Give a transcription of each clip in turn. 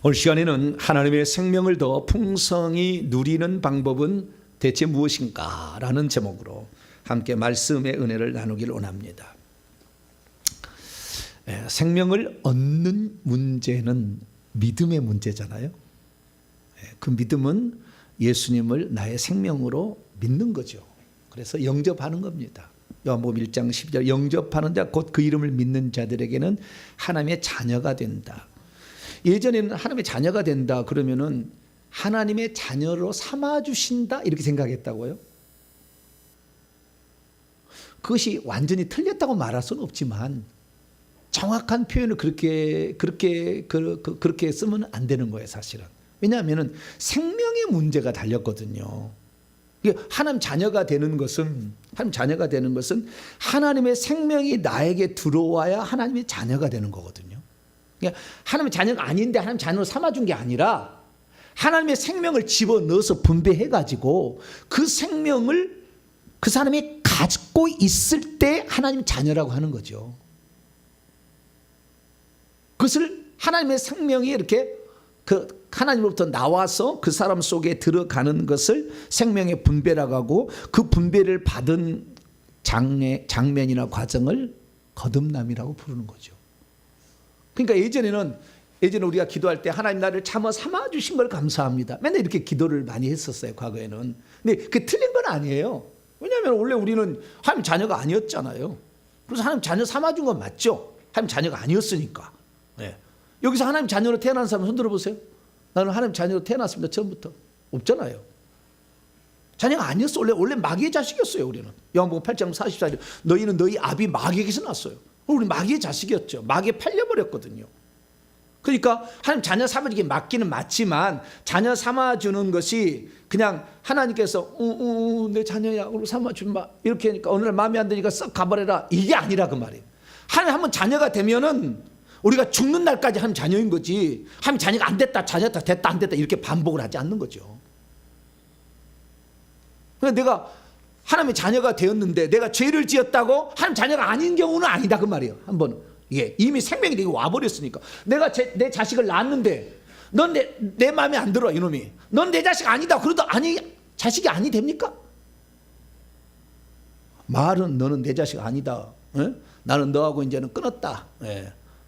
오늘 시간에는 하나님의 생명을 더 풍성히 누리는 방법은 대체 무엇인가? 라는 제목으로 함께 말씀의 은혜를 나누기를 원합니다. 생명을 얻는 문제는 믿음의 문제잖아요. 그 믿음은 예수님을 나의 생명으로 믿는 거죠. 그래서 영접하는 겁니다. 요한복음 1장 12절 영접하는 자 곧 그 이름을 믿는 자들에게는 하나님의 자녀가 된다. 예전에는 하나님의 자녀가 된다 그러면은 하나님의 자녀로 삼아주신다 이렇게 생각했다고요. 그것이 완전히 틀렸다고 말할 수는 없지만 정확한 표현을 그렇게 쓰면 안 되는 거예요, 사실은. 왜냐하면 생명의 문제가 달렸거든요. 하나님 자녀가 되는 것은 하나님의 생명이 나에게 들어와야 하나님의 자녀가 되는 거거든요. 하나님의 자녀가 아닌데 하나님 자녀로 삼아준 게 아니라 하나님의 생명을 집어넣어서 분배해가지고 그 생명을 그 사람이 가지고 있을 때 하나님 자녀라고 하는 거죠. 그것을 하나님의 생명이 이렇게 하나님으로부터 나와서 그 사람 속에 들어가는 것을 생명의 분배라고 하고 그 분배를 받은 장면이나 과정을 거듭남이라고 부르는 거죠. 그러니까 예전에 우리가 기도할 때 하나님 나를 삼아 주신 걸 감사합니다. 맨날 이렇게 기도를 많이 했었어요, 과거에는. 근데 그게 틀린 건 아니에요. 왜냐하면 원래 우리는 하나님 자녀가 아니었잖아요. 그래서 하나님 자녀 삼아준 건 맞죠. 하나님 자녀가 아니었으니까. 네. 여기서 하나님 자녀로 태어난 사람 손 들어보세요. 나는 하나님 자녀로 태어났습니다. 처음부터. 없잖아요. 자녀가 아니었어. 원래 마귀의 자식이었어요, 우리는. 요한복음 8장 44절 너희는 너희 아비 마귀에게서 났어요. 우리 마귀의 자식이었죠. 마귀에 팔려버렸거든요. 그러니까 하나님 자녀 삼아주기 맞기는 맞지만 자녀 삼아주는 것이 그냥 하나님께서 내 자녀야 우리 삼아주마 이렇게 하니까 어느 날 마음에 안 드니까 썩 가버려라 이게 아니라 그 말이에요. 하나님 한번 자녀가 되면은 우리가 죽는 날까지 하나님 자녀인 거지 하나님 자녀가 안 됐다 자녀다 됐다 안 됐다 이렇게 반복을 하지 않는 거죠. 그러니까 내가 하나님의 자녀가 되었는데 내가 죄를 지었다고 하나님 자녀가 아닌 경우는 아니다 그 말이에요. 한번 이미 생명이 되게 와버렸으니까 내가 내 자식을 낳았는데 넌 내 마음에 안 들어 이놈이 넌 내 자식 아니다 그래도 자식이 아니 됩니까? 말은 너는 내 자식 아니다. 나는 너하고 이제는 끊었다.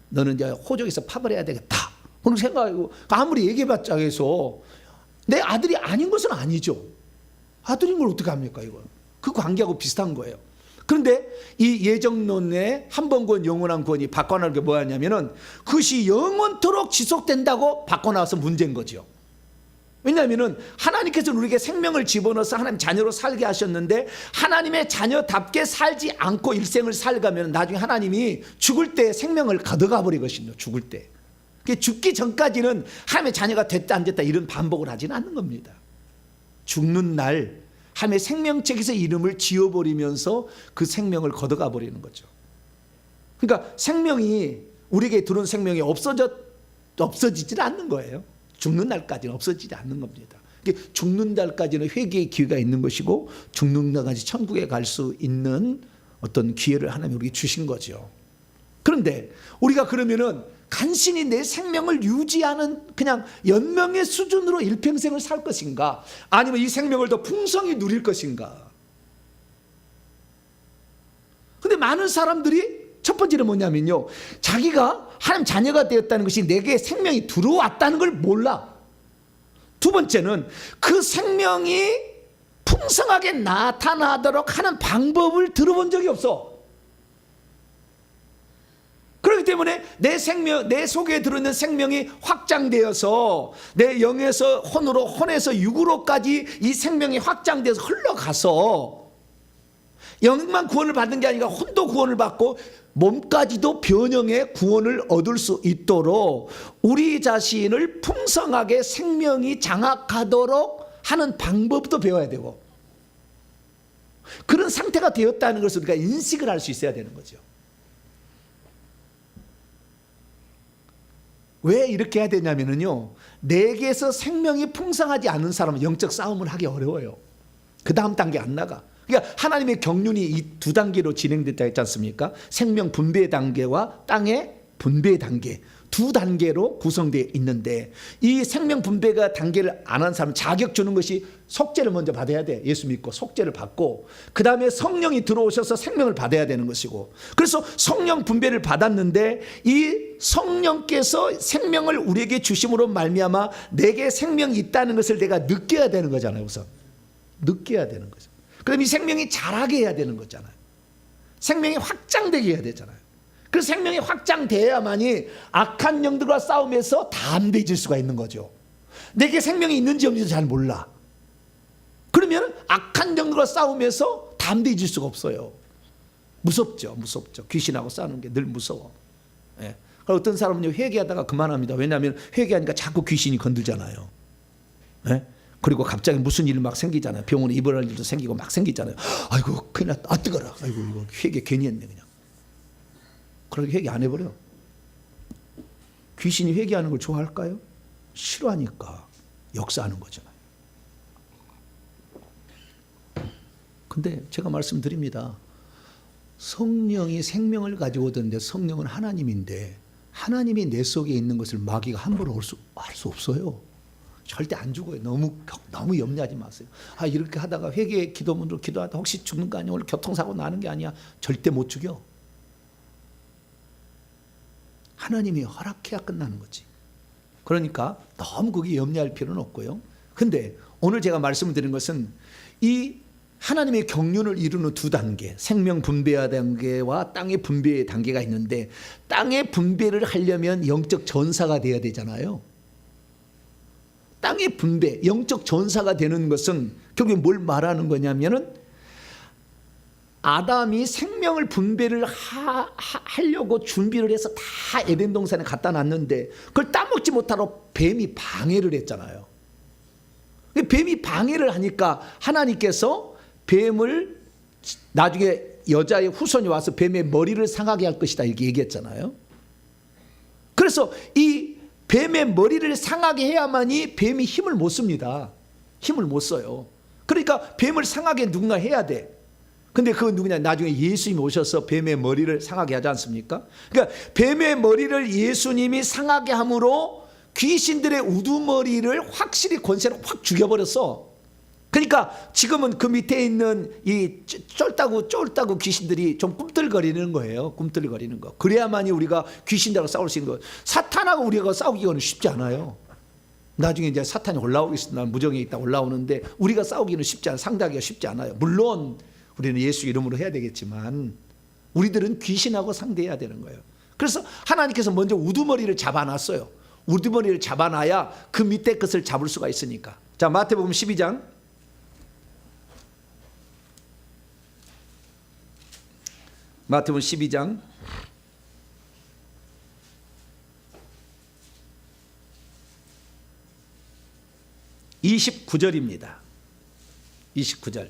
너는 이제 호적에서 파벌해야 되겠다. 그런 생각하고 아무리 얘기해봤자 해서 내 아들이 아닌 것은 아니죠. 아들인 걸 어떻게 합니까 이거? 그 관계하고 비슷한 거예요. 그런데 이 예정론의 한 번 구원 영원한 구원이 바꿔놓은 게 뭐였냐면은 그것이 영원토록 지속된다고 바꿔놔서 문제인 거죠. 왜냐하면은 하나님께서는 우리에게 생명을 집어넣어서 하나님 자녀로 살게 하셨는데 하나님의 자녀답게 살지 않고 일생을 살가면 나중에 하나님이 죽을 때 생명을 가져가 버리거든요. 죽을 때. 죽기 전까지는 하나님의 자녀가 됐다 안 됐다 이런 반복을 하지는 않는 겁니다. 죽는 날 하나님의 생명책에서 이름을 지워버리면서 그 생명을 걷어가 버리는 거죠. 그러니까 생명이 우리에게 들어온 생명이 없어지질 않는 거예요. 죽는 날까지는 없어지지 않는 겁니다. 죽는 날까지는 회개의 기회가 있는 것이고 죽는 날까지 천국에 갈 수 있는 어떤 기회를 하나님이 우리에게 주신 거죠. 그런데 우리가 그러면은 간신히 내 생명을 유지하는 그냥 연명의 수준으로 일평생을 살 것인가 아니면 이 생명을 더 풍성히 누릴 것인가. 근데 많은 사람들이 첫 번째는 뭐냐면요 자기가 하나님 자녀가 되었다는 것이 내게 생명이 들어왔다는 걸 몰라. 두 번째는 그 생명이 풍성하게 나타나도록 하는 방법을 들어본 적이 없어. 그렇기 때문에 내 속에 들어있는 생명이 확장되어서 내 영에서 혼으로 혼에서 육으로까지 이 생명이 확장되어서 흘러가서 영만 구원을 받는 게 아니라 혼도 구원을 받고 몸까지도 변형의 구원을 얻을 수 있도록 우리 자신을 풍성하게 생명이 장악하도록 하는 방법도 배워야 되고 그런 상태가 되었다는 것을 우리가 인식을 할 수 있어야 되는 거죠. 왜 이렇게 해야 되냐면요 내게서 생명이 풍성하지 않은 사람은 영적 싸움을 하기 어려워요. 그 다음 단계 안 나가. 그러니까 하나님의 경륜이 이 두 단계로 진행됐다 했지 않습니까? 생명 분배 단계와 땅의 분배 단계 두 단계로 구성되어 있는데 이 생명 분배가 단계를 안 한 사람 자격 주는 것이 속죄를 먼저 받아야 돼. 예수 믿고 속죄를 받고 그 다음에 성령이 들어오셔서 생명을 받아야 되는 것이고, 그래서 성령 분배를 받았는데 이 성령께서 생명을 우리에게 주심으로 말미암아 내게 생명이 있다는 것을 내가 느껴야 되는 거잖아요. 우선 느껴야 되는 거죠. 그럼 이 생명이 자라게 해야 되는 거잖아요. 생명이 확장되게 해야 되잖아요. 그래서 생명이 확장돼야만이 악한 영들과 싸움에서 담대해질 수가 있는 거죠. 내게 생명이 있는지 없는지 잘 몰라. 그러면 악한 영들과 싸움에서 담대해질 수가 없어요. 무섭죠. 귀신하고 싸우는 게 늘 무서워. 예. 어떤 사람은 회개하다가 그만합니다. 왜냐하면 회개하니까 자꾸 귀신이 건들잖아요. 예? 그리고 갑자기 무슨 일 막 생기잖아요. 병원에 입원할 일도 생기고 막 생기잖아요. 아이고 큰일 났다. 아 뜨거라. 아이고 이거 회개 괜히 했네 그냥. 그렇게 회개 안 해버려. 귀신이 회개하는 걸 좋아할까요? 싫어하니까 역사하는 거잖아요. 근데 제가 말씀드립니다. 성령이 생명을 가지고 오던데 성령은 하나님인데 하나님이 내 속에 있는 것을 마귀가 함부로 할 수 없어요. 절대 안 죽어요. 너무 염려하지 마세요. 아 이렇게 하다가 회개 기도문으로 기도하다 혹시 죽는 거 아니야? 오늘 교통사고 나는 게 아니야? 절대 못 죽여. 하나님이 허락해야 끝나는 거지. 그러니까 너무 거기에 염려할 필요는 없고요. 근데 오늘 제가 말씀을 드린 것은 이 하나님의 경륜을 이루는 두 단계, 생명 분배의 단계와 땅의 분배의 단계가 있는데 땅의 분배를 하려면 영적 전사가 돼야 되잖아요. 땅의 분배, 영적 전사가 되는 것은 결국에 뭘 말하는 거냐면은 아담이 생명을 분배를 하려고 준비를 해서 다 에덴 동산에 갖다 놨는데 그걸 따먹지 못하러 뱀이 방해를 했잖아요. 뱀이 방해를 하니까 하나님께서 뱀을 나중에 여자의 후손이 와서 뱀의 머리를 상하게 할 것이다 이렇게 얘기했잖아요. 그래서 이 뱀의 머리를 상하게 해야만이 뱀이 힘을 못 씁니다. 힘을 못 써요. 그러니까 뱀을 상하게 누군가 해야 돼. 근데 그건 누구냐? 나중에 예수님이 오셔서 뱀의 머리를 상하게 하지 않습니까? 그러니까 뱀의 머리를 예수님이 상하게 함으로 귀신들의 우두머리를 확실히 권세를 확 죽여버렸어. 그러니까 지금은 그 밑에 있는 이 쫄따구 귀신들이 좀 꿈틀거리는 거예요. 꿈틀거리는 거. 그래야만이 우리가 귀신들하고 싸울 수 있는 거예요. 사탄하고 우리가 싸우기는 쉽지 않아요. 나중에 이제 사탄이 올라오겠습니다. 무정에 있다 올라오는데 우리가 싸우기는 쉽지 않아요. 상대하기가 쉽지 않아요. 물론 우리는 예수 이름으로 해야 되겠지만 우리들은 귀신하고 상대해야 되는 거예요. 그래서 하나님께서 먼저 우두머리를 잡아놨어요. 우두머리를 잡아놔야 그 밑에 것을 잡을 수가 있으니까. 자, 마태복음 12장 29절입니다. 29절.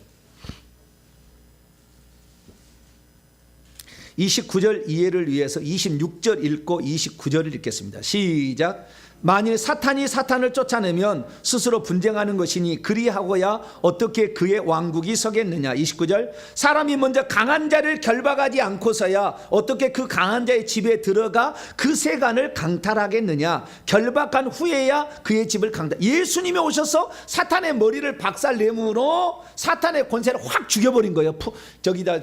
29절 이해를 위해서 26절 읽고 29절을 읽겠습니다. 시작. 만일 사탄이 사탄을 쫓아내면 스스로 분쟁하는 것이니 그리하고야 어떻게 그의 왕국이 서겠느냐. 29절. 사람이 먼저 강한 자를 결박하지 않고서야 어떻게 그 강한 자의 집에 들어가 그 세간을 강탈하겠느냐. 결박한 후에야 그의 집을 강탈. 예수님이 오셔서 사탄의 머리를 박살내므로 사탄의 권세를 확 죽여버린 거예요. 저기다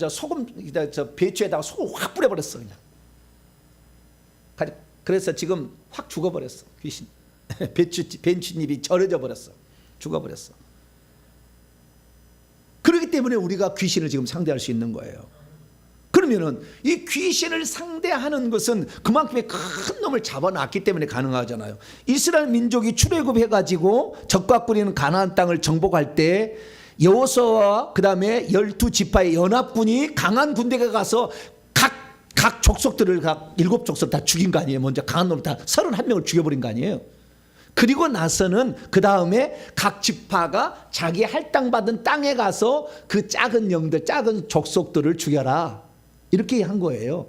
배추에다가 소금 확 뿌려버렸어 그냥. 그래서 지금 확 죽어버렸어 귀신. 배추잎이 절여져 버렸어. 죽어버렸어. 그렇기 때문에 우리가 귀신을 지금 상대할 수 있는 거예요. 그러면은 이 귀신을 상대하는 것은 그만큼의 큰 놈을 잡아놨기 때문에 가능하잖아요. 이스라엘 민족이 출애굽해가지고 적과 꿀이는 가나안 땅을 정복할 때 여호수아와 그 다음에 12지파의 연합군이 강한 군대가 가서 각 족속들을 각 7족속 다 죽인 거 아니에요. 먼저 강한 놈을 다 31명을 죽여버린 거 아니에요. 그리고 나서는 그 다음에 각 지파가 자기 할당받은 땅에 가서 그 작은 영들, 작은 족속들을 죽여라 이렇게 한 거예요.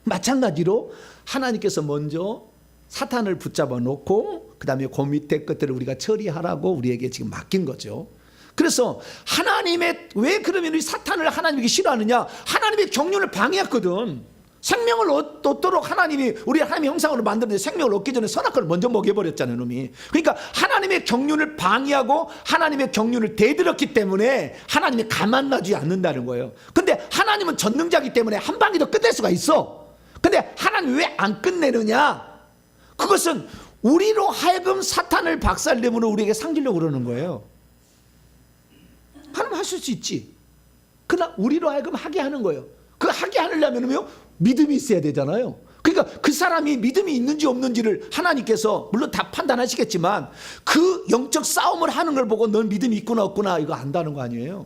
마찬가지로 하나님께서 먼저 사탄을 붙잡아 놓고 그 다음에 그 밑에 것들을 우리가 처리하라고 우리에게 지금 맡긴 거죠. 그래서 하나님의 왜 그러면 이 사탄을 하나님이 싫어하느냐? 하나님의 경륜을 방해했거든. 생명을 얻도록 하나님이 우리 하나님의 형상으로 만드는데 생명을 얻기 전에 선악과를 먼저 먹여버렸잖아요, 놈이. 그러니까 하나님의 경륜을 방해하고 하나님의 경륜을 대들었기 때문에 하나님이 가만 놔주지 않는다는 거예요. 근데 하나님은 전능자이기 때문에 한 방에 더 끝낼 수가 있어. 근데 하나님 왜 안 끝내느냐? 그것은 우리로 하여금 사탄을 박살내므로 우리에게 상주려고 그러는 거예요. 하나님 하실 수 있지. 그러나 우리로 하여금 하게 하는 거예요. 그 하게 하려면요 믿음이 있어야 되잖아요. 그러니까 그 사람이 믿음이 있는지 없는지를 하나님께서 물론 다 판단하시겠지만 그 영적 싸움을 하는 걸 보고 넌 믿음이 있구나 없구나 이거 안다는 거 아니에요.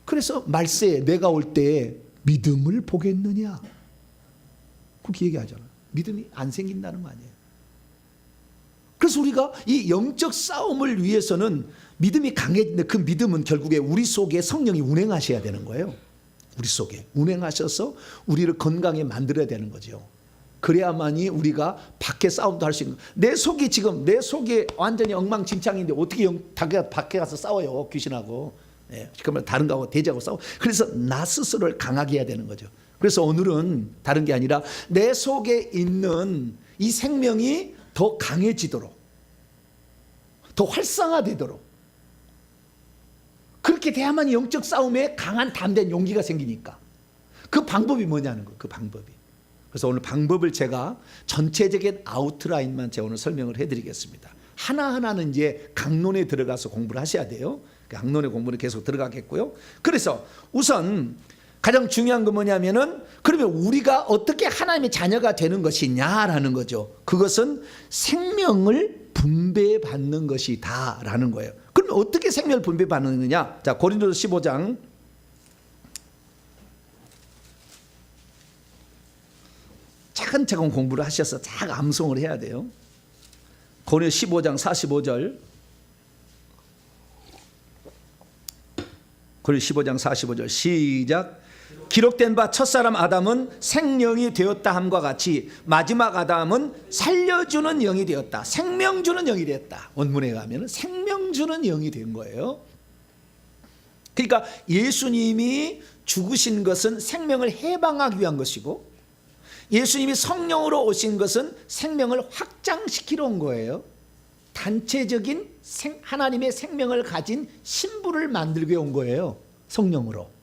그래서 말세에 내가 올 때 믿음을 보겠느냐 그렇게 얘기하잖아요. 믿음이 안 생긴다는 거 아니에요. 그래서 우리가 이 영적 싸움을 위해서는 믿음이 강해지는데 그 믿음은 결국에 우리 속에 성령이 운행하셔야 되는 거예요. 우리 속에 운행하셔서 우리를 건강에 만들어야 되는 거죠. 그래야만이 우리가 밖에 싸움도 할 수 있는 거예요. 내 속이 지금 내 속에 완전히 엉망진창인데 어떻게 밖에 가서 싸워요 귀신하고. 그러면 다른 거하고 대적하고 싸워. 그래서 나 스스로를 강하게 해야 되는 거죠. 그래서 오늘은 다른 게 아니라 내 속에 있는 이 생명이 더 강해지도록 더 활성화되도록 그렇게 돼야만 영적 싸움에 강한 담대한 용기가 생기니까 그 방법이 뭐냐는 거예요. 그 방법이. 그래서 오늘 방법을 제가 전체적인 아웃라인만 제가 오늘 설명을 해드리겠습니다. 하나하나는 이제 강론에 들어가서 공부를 하셔야 돼요. 강론의 공부는 계속 들어가겠고요. 그래서 우선 가장 중요한 건 뭐냐면은 그러면 우리가 어떻게 하나님의 자녀가 되는 것이냐라는 거죠. 그것은 생명을 분배받는 것이다라는 거예요. 그러면 어떻게 생명을 분배받느냐? 자, 고린도서 15장 차근차근 공부를 하셔서 잘 암송을 해야 돼요. 고린도서 15장 45절. 고린도서 15장 45절 시작. 기록된 바 첫사람 아담은 생명이 되었다 함과 같이 마지막 아담은 살려주는 영이 되었다. 생명 주는 영이 되었다. 원문에 가면 생명 주는 영이 된 거예요. 그러니까 예수님이 죽으신 것은 생명을 해방하기 위한 것이고 예수님이 성령으로 오신 것은 생명을 확장시키러 온 거예요. 단체적인 하나님의 생명을 가진 신부를 만들기 위해 온 거예요. 성령으로.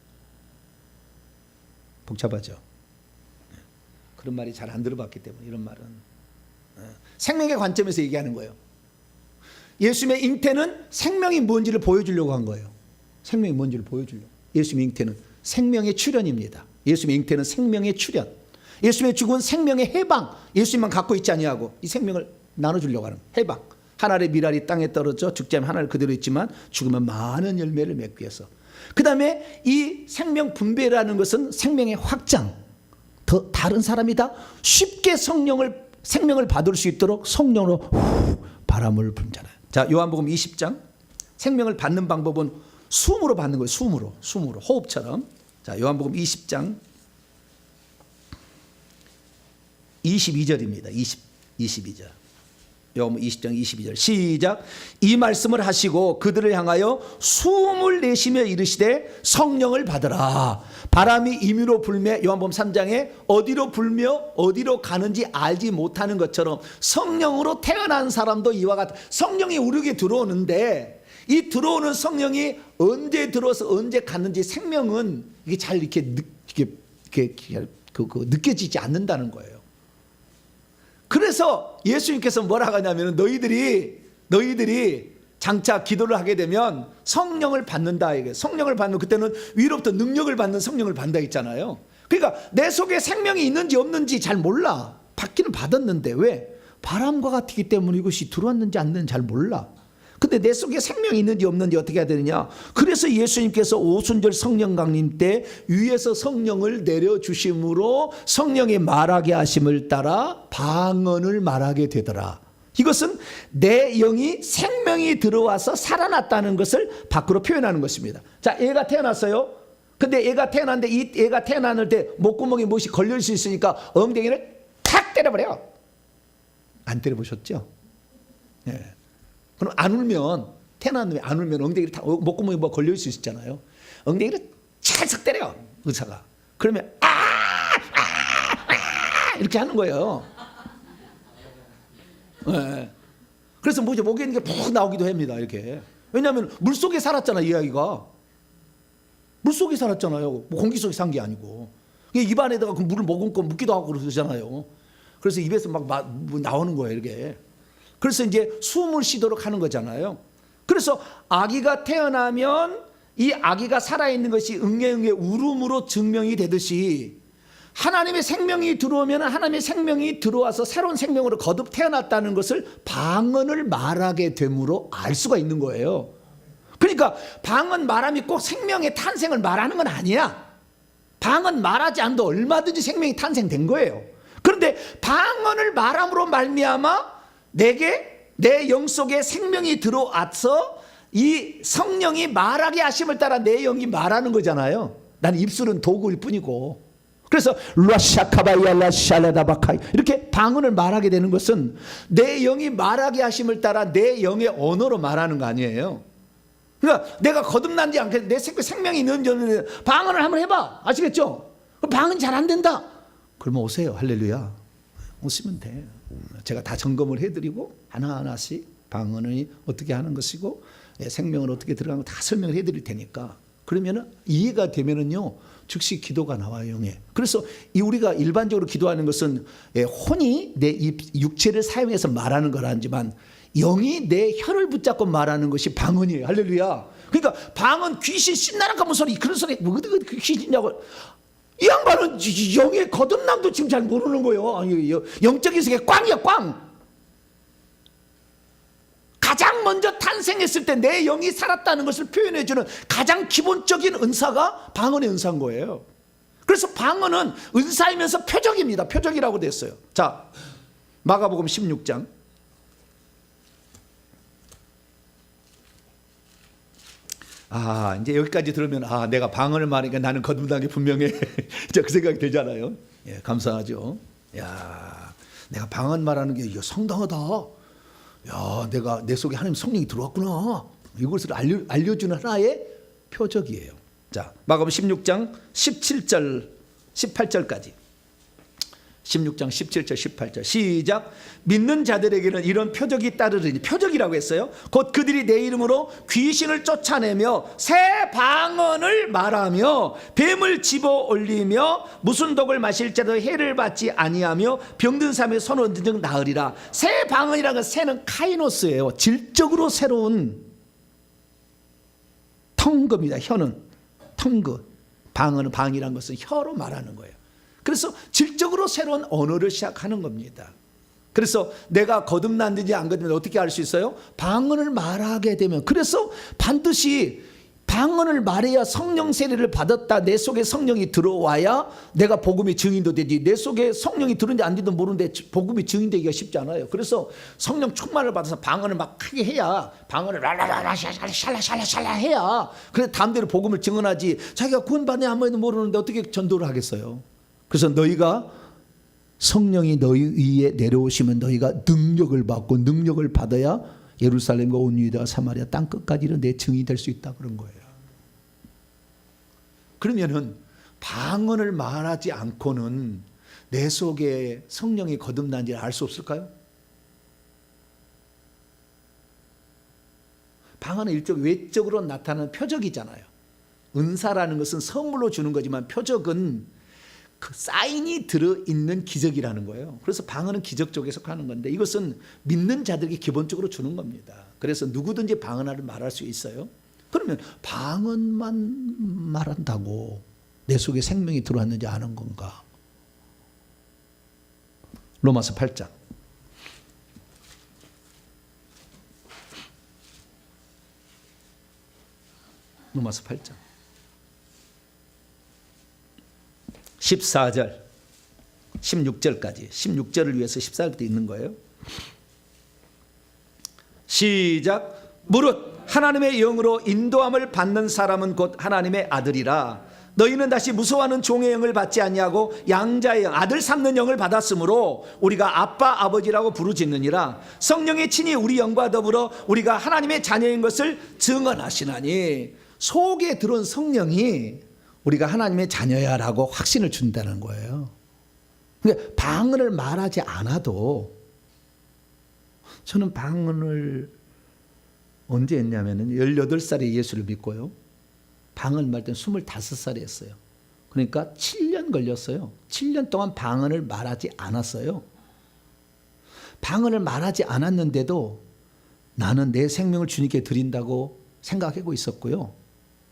복잡하죠. 그런 말이 잘 안 들어봤기 때문에 이런 말은 생명의 관점에서 얘기하는 거예요. 예수님의 잉태는 생명이 뭔지를 보여주려고 한 거예요. 생명이 뭔지를 보여주려고. 예수님의 잉태는 생명의 출현입니다. 예수님의 잉태는 생명의 출현. 예수님의 죽은 생명의 해방. 예수님만 갖고 있지 아니하고 이 생명을 나눠주려고 하는 해방. 하늘의 미랄이 땅에 떨어져 죽지 않으면 하늘 그대로 있지만 죽으면 많은 열매를 맺기 위해서. 그 다음에 이 생명 분배라는 것은 생명의 확장. 더 다른 사람이다 쉽게 생명을 받을 수 있도록 성령으로 바람을 불잖아요. 자, 요한복음 20장 생명을 받는 방법은 숨으로 받는 거예요. 숨으로 호흡처럼. 자, 요한복음 20장 22절입니다. 22절. 요한복음 20장 22절 시작. 이 말씀을 하시고 그들을 향하여 숨을 내쉬며 이르시되 성령을 받으라. 바람이 임의로 불매 요한복음 3장에 어디로 불며 어디로 가는지 알지 못하는 것처럼 성령으로 태어난 사람도 이와 같아. 성령이 우리에게 들어오는데 이 들어오는 성령이 언제 들어와서 언제 갔는지 생명은 이게 잘 이렇게 느껴지지 않는다는 거예요. 그래서 예수님께서 뭐라고 하냐면 너희들이 장차 기도를 하게 되면 성령을 받는다. 이게 성령을 받는 그때는 위로부터 능력을 받는 성령을 받는다 했잖아요. 그러니까 내 속에 생명이 있는지 없는지 잘 몰라. 받기는 받았는데 왜? 바람과 같기 때문에 이것이 들어왔는지 안 됐는지 잘 몰라. 근데 내 속에 생명이 있는지 없는지 어떻게 해야 되느냐. 그래서 예수님께서 오순절 성령 강림 때 위에서 성령을 내려주심으로 성령이 말하게 하심을 따라 방언을 말하게 되더라. 이것은 내 영이 생명이 들어와서 살아났다는 것을 밖으로 표현하는 것입니다. 자, 애가 태어났어요. 근데 애가 태어났는데 이 애가 태어났을 때 목구멍에 무엇이 걸릴 수 있으니까 엉덩이를 탁 때려버려요. 안 때려보셨죠? 네. 그럼 안 울면 태어났는데 안 울면 엉덩이를 탁 목구멍에 뭐 걸릴 수 있잖아요. 엉덩이를 찰싹 때려 의사가. 그러면 이렇게 하는 거예요. 네. 그래서 뭐죠? 목에 있는 게 푹 나오기도 합니다. 이렇게. 왜냐하면 물속에 살았잖아. 이 아이가 물속에 살았잖아요. 뭐 공기 속에 산 게 아니고. 입안에다가 그 물을 머금고 묻기도 하고 그러잖아요. 그래서 입에서 막 나오는 거예요. 이렇게. 그래서 이제 숨을 쉬도록 하는 거잖아요. 그래서 아기가 태어나면 이 아기가 살아있는 것이 응애응애 울음으로 증명이 되듯이 하나님의 생명이 들어오면 하나님의 생명이 들어와서 새로운 생명으로 거듭 태어났다는 것을 방언을 말하게 됨으로 알 수가 있는 거예요. 그러니까 방언 말함이 꼭 생명의 탄생을 말하는 건 아니야. 방언 말하지 않아도 얼마든지 생명이 탄생된 거예요. 그런데 방언을 말함으로 말미암아 내게 내 영 속에 생명이 들어와서 이 성령이 말하게 하심을 따라 내 영이 말하는 거잖아요. 나는 입술은 도구일 뿐이고. 그래서 이렇게 방언을 말하게 되는 것은 내 영이 말하게 하심을 따라 내 영의 언어로 말하는 거 아니에요. 그러니까 내가 거듭난지 않게 내 생명이 있는지 방언을 한번 해봐. 아시겠죠? 방언이 잘 안 된다. 그러면 오세요. 할렐루야. 오시면 돼. 제가 다 점검을 해드리고 하나하나씩 방언이 어떻게 하는 것이고 생명을 어떻게 들어가는 거 다 설명을 해드릴 테니까. 그러면 이해가 되면은요 즉시 기도가 나와요. 영에. 그래서 우리가 일반적으로 기도하는 것은 혼이 내 육체를 사용해서 말하는 거라지만 영이 내 혀를 붙잡고 말하는 것이 방언이에요. 할렐루야. 그러니까 방언 귀신 신나락하는 소리 그런 소리 뭐 어디 귀신이냐고. 이 양반은 영의 거듭남도 지금 잘 모르는 거예요. 영적인 세계 꽝이야 꽝. 가장 먼저 탄생했을 때 내 영이 살았다는 것을 표현해주는 가장 기본적인 은사가 방언의 은사인 거예요. 그래서 방언은 은사이면서 표적입니다. 표적이라고 됐어요. 자, 마가복음 16장 이제 여기까지 들으면 내가 방언을 말하니까 나는 거듭난 게 분명해. 이제 그 생각이 들잖아요. 예, 감사하죠. 야, 내가 방언 말하는 게 상당하다. 야, 내가 내 속에 하나님 성령이 들어왔구나. 이것을 알려주는 하나의 표적이에요. 자, 마가복음 16장 17절 18절까지. 16장 17절 18절 시작. 믿는 자들에게는 이런 표적이 따르리니. 표적이라고 했어요. 곧 그들이 내 이름으로 귀신을 쫓아내며 새 방언을 말하며 뱀을 집어 올리며 무슨 독을 마실지라도 해를 받지 아니하며 병든 사람의 손 얻은 즉 나으리라. 새 방언이라는 건 새는 카이노스예요. 질적으로 새로운 텅거입니다. 혀는 텅거. 방언은 방이라는 것은 혀로 말하는 거예요. 그래서 질적으로 새로운 언어를 시작하는 겁니다. 그래서 내가 거듭났는지 안 거듭났는지 어떻게 알 수 있어요? 방언을 말하게 되면. 그래서 반드시 방언을 말해야 성령 세례를 받았다. 내 속에 성령이 들어와야 내가 복음의 증인도 되지. 내 속에 성령이 들은지 안 들은지 모르는데 복음의 증인되기가 쉽지 않아요. 그래서 성령 충만을 받아서 방언을 막 크게 해야, 방언을 랄랄랄라 샬라샬라 해야 그래서 다음대로 복음을 증언하지. 자기가 구원받네 아무래도 모르는데 어떻게 전도를 하겠어요? 그래서 너희가 성령이 너희 위에 내려오시면 너희가 능력을 받고 능력을 받아야 예루살렘과 온 유대와 사마리아 땅 끝까지는 내 증인이 될 수 있다 그런 거예요. 그러면은 방언을 말하지 않고는 내 속에 성령이 거듭난지를 알 수 없을까요? 방언은 일종 외적으로 나타나는 표적이잖아요. 은사라는 것은 선물로 주는 거지만 표적은 그 사인이 들어있는 기적이라는 거예요. 그래서 방언은 기적 쪽에 속하는 건데 이것은 믿는 자들에게 기본적으로 주는 겁니다. 그래서 누구든지 방언을 말할 수 있어요. 그러면 방언만 말한다고 내 속에 생명이 들어왔는지 아는 건가? 로마서 8장 로마서 8장 14절 16절까지 16절을 위해서 14절도 있는 거예요. 시작. 무릇 하나님의 영으로 인도함을 받는 사람은 곧 하나님의 아들이라. 너희는 다시 무서워하는 종의 영을 받지 아니하고 양자의 영 아들 삼는 영을 받았으므로 우리가 아빠 아버지라고 부르짖느니라. 성령의 친히 우리 영과 더불어 우리가 하나님의 자녀인 것을 증언하시나니. 속에 들어온 성령이 우리가 하나님의 자녀야라고 확신을 준다는 거예요. 그러니까 방언을 말하지 않아도, 저는 방언을 언제 했냐면 18살에 예수를 믿고요. 방언 말 때는 25살에 했어요. 그러니까 7년 걸렸어요. 7년 동안 방언을 말하지 않았어요. 방언을 말하지 않았는데도 나는 내 생명을 주님께 드린다고 생각하고 있었고요.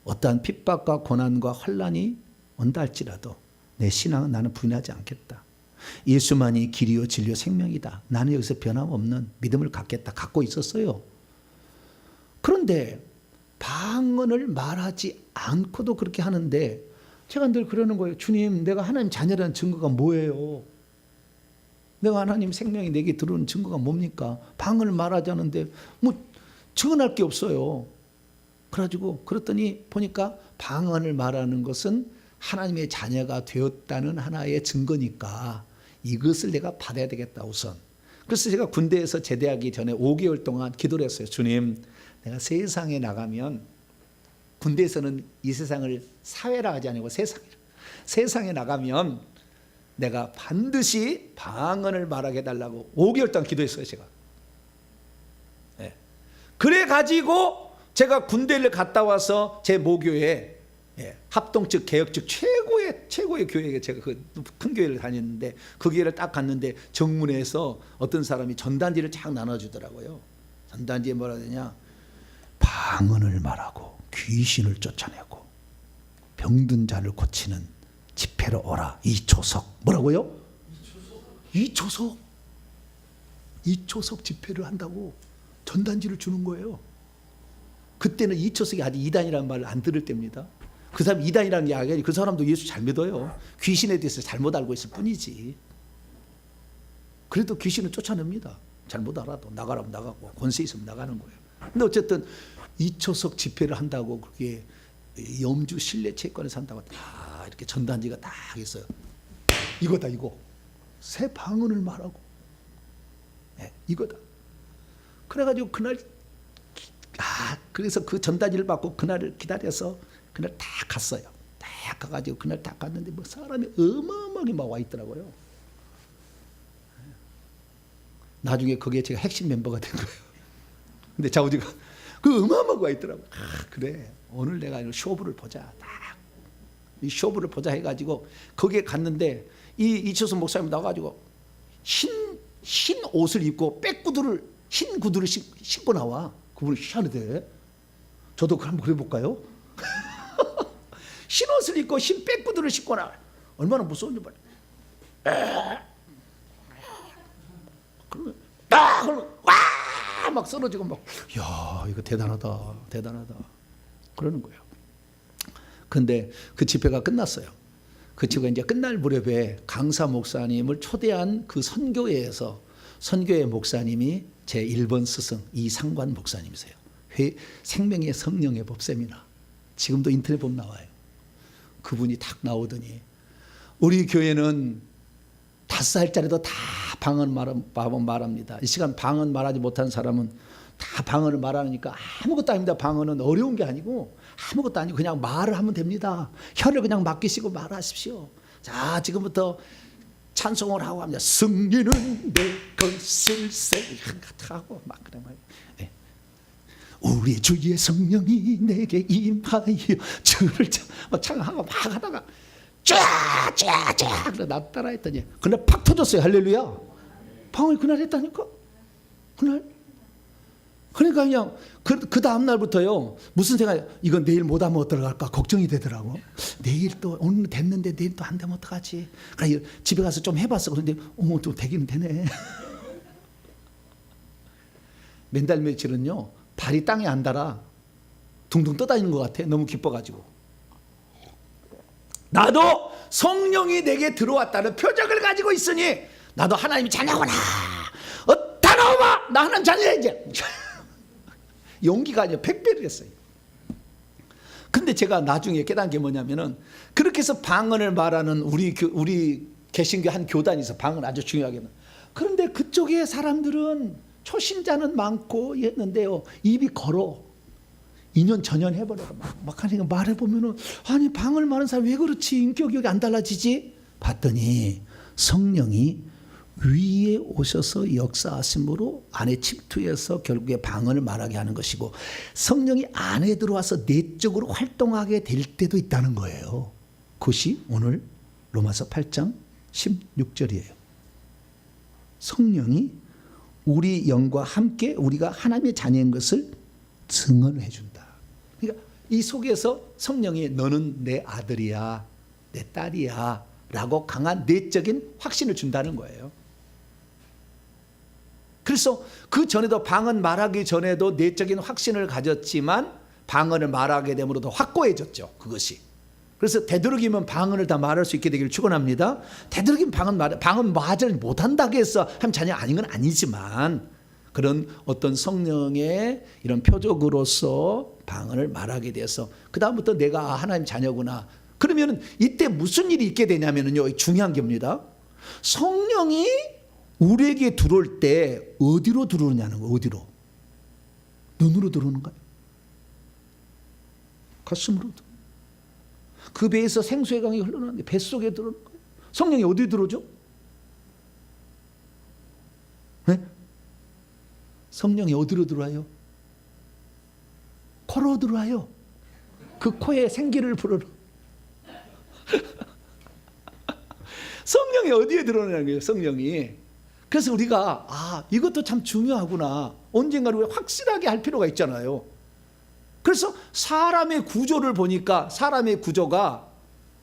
어떠한 핍박과 고난과 환난이 온다 할지라도 내 신앙은 나는 부인하지 않겠다. 예수만이 길이요 진리요 생명이다. 나는 여기서 변함없는 믿음을 갖고 있었어요. 그런데 방언을 말하지 않고도 그렇게 하는데, 제가 늘 그러는 거예요. 주님, 내가 하나님 자녀라는 증거가 뭐예요? 내가 하나님 생명이 내게 들어오는 증거가 뭡니까? 방언을 말하지 않는데 뭐 증언할 게 없어요. 그래가지고 그랬더니 보니까 방언을 말하는 것은 하나님의 자녀가 되었다는 하나의 증거니까 이것을 내가 받아야 되겠다 우선. 그래서 제가 군대에서 제대하기 전에 5개월 동안 기도를 했어요. 주님, 내가 세상에 나가면, 군대에서는 이 세상을 사회라 하지 아니고 세상에 나가면 내가 반드시 방언을 말하게 해달라고 5개월 동안 기도했어요. 제가. 네. 그래가지고 제가 군대를 갔다 와서 제 모교에, 합동 측 개혁 측 최고의 교회에 제가 그 큰 교회를 다녔는데, 그 교회를 딱 갔는데 정문에서 어떤 사람이 전단지를 쫙 나눠주더라고요. 전단지에 뭐라 되냐, 방언을 말하고 귀신을 쫓아내고 병든 자를 고치는 집회로 오라. 이초석. 뭐라고요? 이초석 집회를 한다고 전단지를 주는 거예요. 그때는 이초석이 아직 이단이라는 말을 안 들을 때입니다. 그 사람 이단이라는 이야기가, 그 사람도 예수 잘 믿어요. 귀신에 대해서 잘못 알고 있을 뿐이지. 그래도 귀신을 쫓아냅니다. 잘못 알아도. 나가라면 나가고 권세 있으면 나가는 거예요. 근데 어쨌든 이초석 집회를 한다고 그렇게 염주 실내 체육관에서 한다고 다 이렇게 전단지가 딱 있어요. 이거다 이거. 새 방언을 말하고. 네, 이거다. 그래가지고 그날, 그래서 그 전단지를 받고 그날을 기다려서 그날 다 갔어요. 다 가가지고 그날 다 갔는데 뭐 사람이 어마어마하게 막 와 있더라고요. 나중에 거기에 제가 핵심 멤버가 된 거예요. 근데 자우지가 그 어마어마하게 와 있더라고요. 그래, 오늘 내가 쇼부를 보자. 이 쇼부를 보자 해가지고 거기에 갔는데 이초선 목사님 나와가지고 흰 옷을 입고 흰 구두를 신고 나와. 그분이 희한하대. 저도 한번 그래볼까요? 흰 옷을 입고 흰 백구두를 신고 나와. 얼마나 무서운지 말이야. 그러면 와! 막 쓰러지고 막, 야, 이거 대단하다. 그러는 거예요. 근데 그 집회가 끝났어요. 그 집회가 이제 끝날 무렵에 강사 목사님을 초대한 그 선교회에서, 선교회 목사님이 제 1번 스승 이상관 목사님이세요. 생명의 성령의 법세미나. 지금도 인터넷 보면 나와요. 그분이 탁 나오더니, 우리 교회는 5살짜리도 다 방언 말합니다. 이 시간 방언 말하지 못하는 사람은 다 방언을 말하니까 아무것도 아닙니다. 방언은 어려운 게 아니고 아무것도 아니고 그냥 말을 하면 됩니다. 혀를 그냥 맡기시고 말하십시오. 자, 지금부터 찬송을 하고 합니다. 승리는 내 것일세 하고 막 그래 말이에요. 네. 우리 주의 성령이 내게 임하여 주를 막 찬양하고 막 하다가 쫙 나 따라 했더니 그날 팍 터졌어요. 할렐루야. 방언이 그날 했다니까. 그날. 그러니까 그냥 그 다음 날부터요, 무슨 생각이, 이건 내일 못하면 어떡할까 걱정이 되더라고. 내일 또 오늘 됐는데 내일 또 안 되면 어떡하지. 그러니까 집에 가서 좀 해봤어. 그런데 좀 되기는 되네. 맨날 며칠은요 발이 땅에 안 닿아 둥둥 떠다니는 것 같아. 너무 기뻐가지고. 나도 성령이 내게 들어왔다는 표적을 가지고 있으니 나도 하나님의 자녀구나. 다나오마, 나 하나님 자녀야 이제. 용기가 아니라 100배를 했어요. 근데 제가 나중에 깨달은 게 뭐냐면은, 그렇게 해서 방언을 말하는 우리 개신교 한 교단이 있어. 방언 아주 중요하게. 그런데 그쪽에 사람들은 초신자는 많고 했는데요, 입이 걸어. 2년 전년 해버려라. 막 하니까 말해보면은, 아니 방을 마는 사람 왜 그렇지? 인격이 안 달라지지? 봤더니 성령이 위에 오셔서 역사하심으로 안에 침투해서 결국에 방언을 말하게 하는 것이고, 성령이 안에 들어와서 내적으로 활동하게 될 때도 있다는 거예요. 그것이 오늘 로마서 8장 16절이에요. 성령이 우리 영과 함께 우리가 하나님의 자녀인 것을 증언해 준다. 그러니까 이 속에서 성령이 너는 내 아들이야, 내 딸이야 라고 강한 내적인 확신을 준다는 거예요. 그래서 그 전에도 방언 말하기 전에도 내적인 확신을 가졌지만 방언을 말하게 됨으로 더 확고해졌죠. 그것이. 그래서 되도록이면 방언을 다 말할 수 있게 되기를 축원합니다. 되도록이면 방언 말을 못한다고 해서 한 자녀 아닌 건 아니지만 그런 어떤 성령의 이런 표적으로서 방언을 말하게 돼서 그 다음부터 내가 하나님 자녀구나. 그러면 이때 무슨 일이 있게 되냐면요, 중요한 겁니다. 성령이 우리에게 들어올 때 어디로 들어오냐는 거예요. 어디로? 눈으로 들어오는가요? 가슴으로 들어오는. 그 배에서 생수의 강이 흘러나오는 게 뱃속에 들어오는 거예요. 성령이 어디 들어오죠? 네? 성령이 어디로 들어와요? 코로 들어와요. 그 코에 생기를 불어넣어. 성령이 어디에 들어오냐는 거예요. 성령이. 그래서 우리가 이것도 참 중요하구나. 언젠가 우리가 확실하게 할 필요가 있잖아요. 그래서 사람의 구조를 보니까 사람의 구조가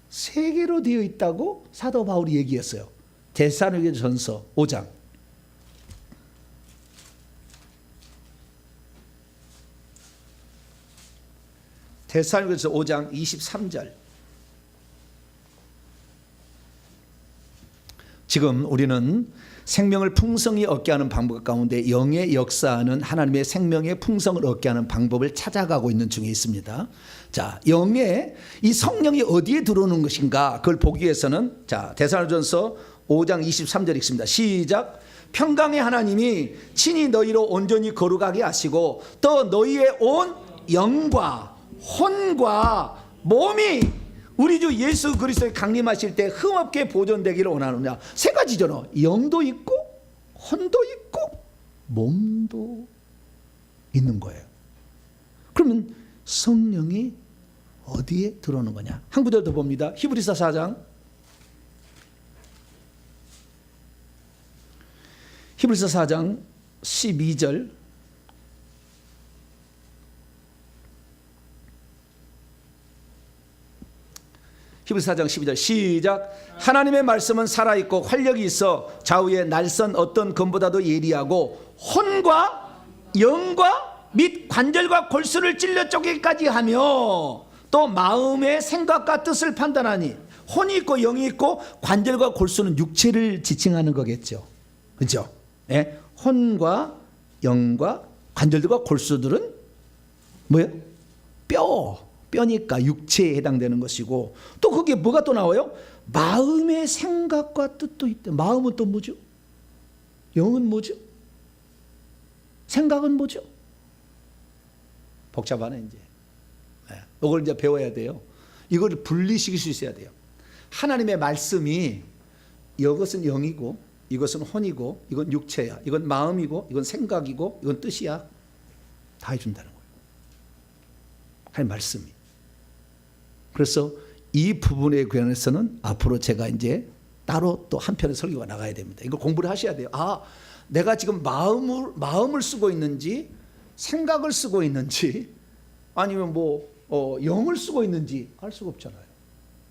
세 개로 되어 있다고 사도 바울이 얘기했어요. 데살로니가전서 5장. 데살로니가전서 5장 23절. 지금 우리는 생명을 풍성히 얻게 하는 방법 가운데 영의 역사하는 하나님의 생명의 풍성을 얻게 하는 방법을 찾아가고 있는 중에 있습니다. 자, 영의 이 성령이 어디에 들어오는 것인가 그걸 보기 위해서는 자, 데살로니가전서 5장 23절 읽습니다. 시작. 평강의 하나님이 친히 너희로 온전히 거룩하게 하시고 또 너희의 온 영과 혼과 몸이 우리 주 예수 그리스도의 강림하실 때 흠없게 보존되기를 원하느냐. 세 가지잖아. 영도 있고 혼도 있고 몸도 있는 거예요. 그러면 성령이 어디에 들어오는 거냐. 한 구절 더 봅니다. 히브리서 4장. 히브리서 4장 12절. 히브리서 4장 12절 시작. 하나님의 말씀은 살아있고 활력이 있어 좌우에 날선 어떤 검보다도 예리하고 혼과 영과 및 관절과 골수를 찔러 쪼개기까지 하며 또 마음의 생각과 뜻을 판단하니 혼이 있고 영이 있고 관절과 골수는 육체를 지칭하는 거겠죠. 그렇죠? 네? 혼과 영과 관절들과 골수들은 뭐예요? 뼈니까 육체에 해당되는 것이고 또 거기에 뭐가 또 나와요? 마음의 생각과 뜻도 있대. 마음은 또 뭐죠? 영은 뭐죠? 생각은 뭐죠? 복잡하네 이제. 이걸 이제 배워야 돼요. 이걸 분리시킬 수 있어야 돼요. 하나님의 말씀이 이것은 영이고 이것은 혼이고 이건 육체야. 이건 마음이고 이건 생각이고 이건 뜻이야. 다 해준다는 거예요. 하나님 말씀이. 그래서 이 부분에 관해서는 앞으로 제가 이제 따로 또 한편의 설교가 나가야 됩니다. 이걸 공부를 하셔야 돼요. 내가 지금 마음을 쓰고 있는지 생각을 쓰고 있는지 아니면 영을 쓰고 있는지 알 수가 없잖아요.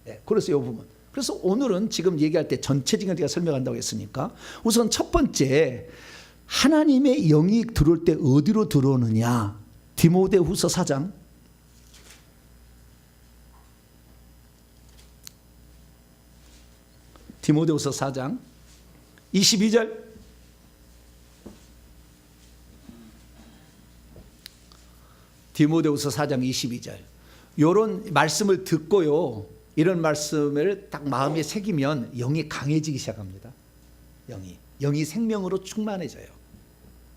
네, 그래서 이 부분. 그래서 오늘은 지금 얘기할 때 전체적인 제가 설명한다고 했으니까 우선 첫 번째 하나님의 영이 들어올 때 어디로 들어오느냐. 디모데후서 4장. 디모데후서 4장 22절. 디모데후서 4장 22절. 이런 말씀을 듣고요. 이런 말씀을 딱 마음에 새기면 영이 강해지기 시작합니다. 영이 생명으로 충만해져요.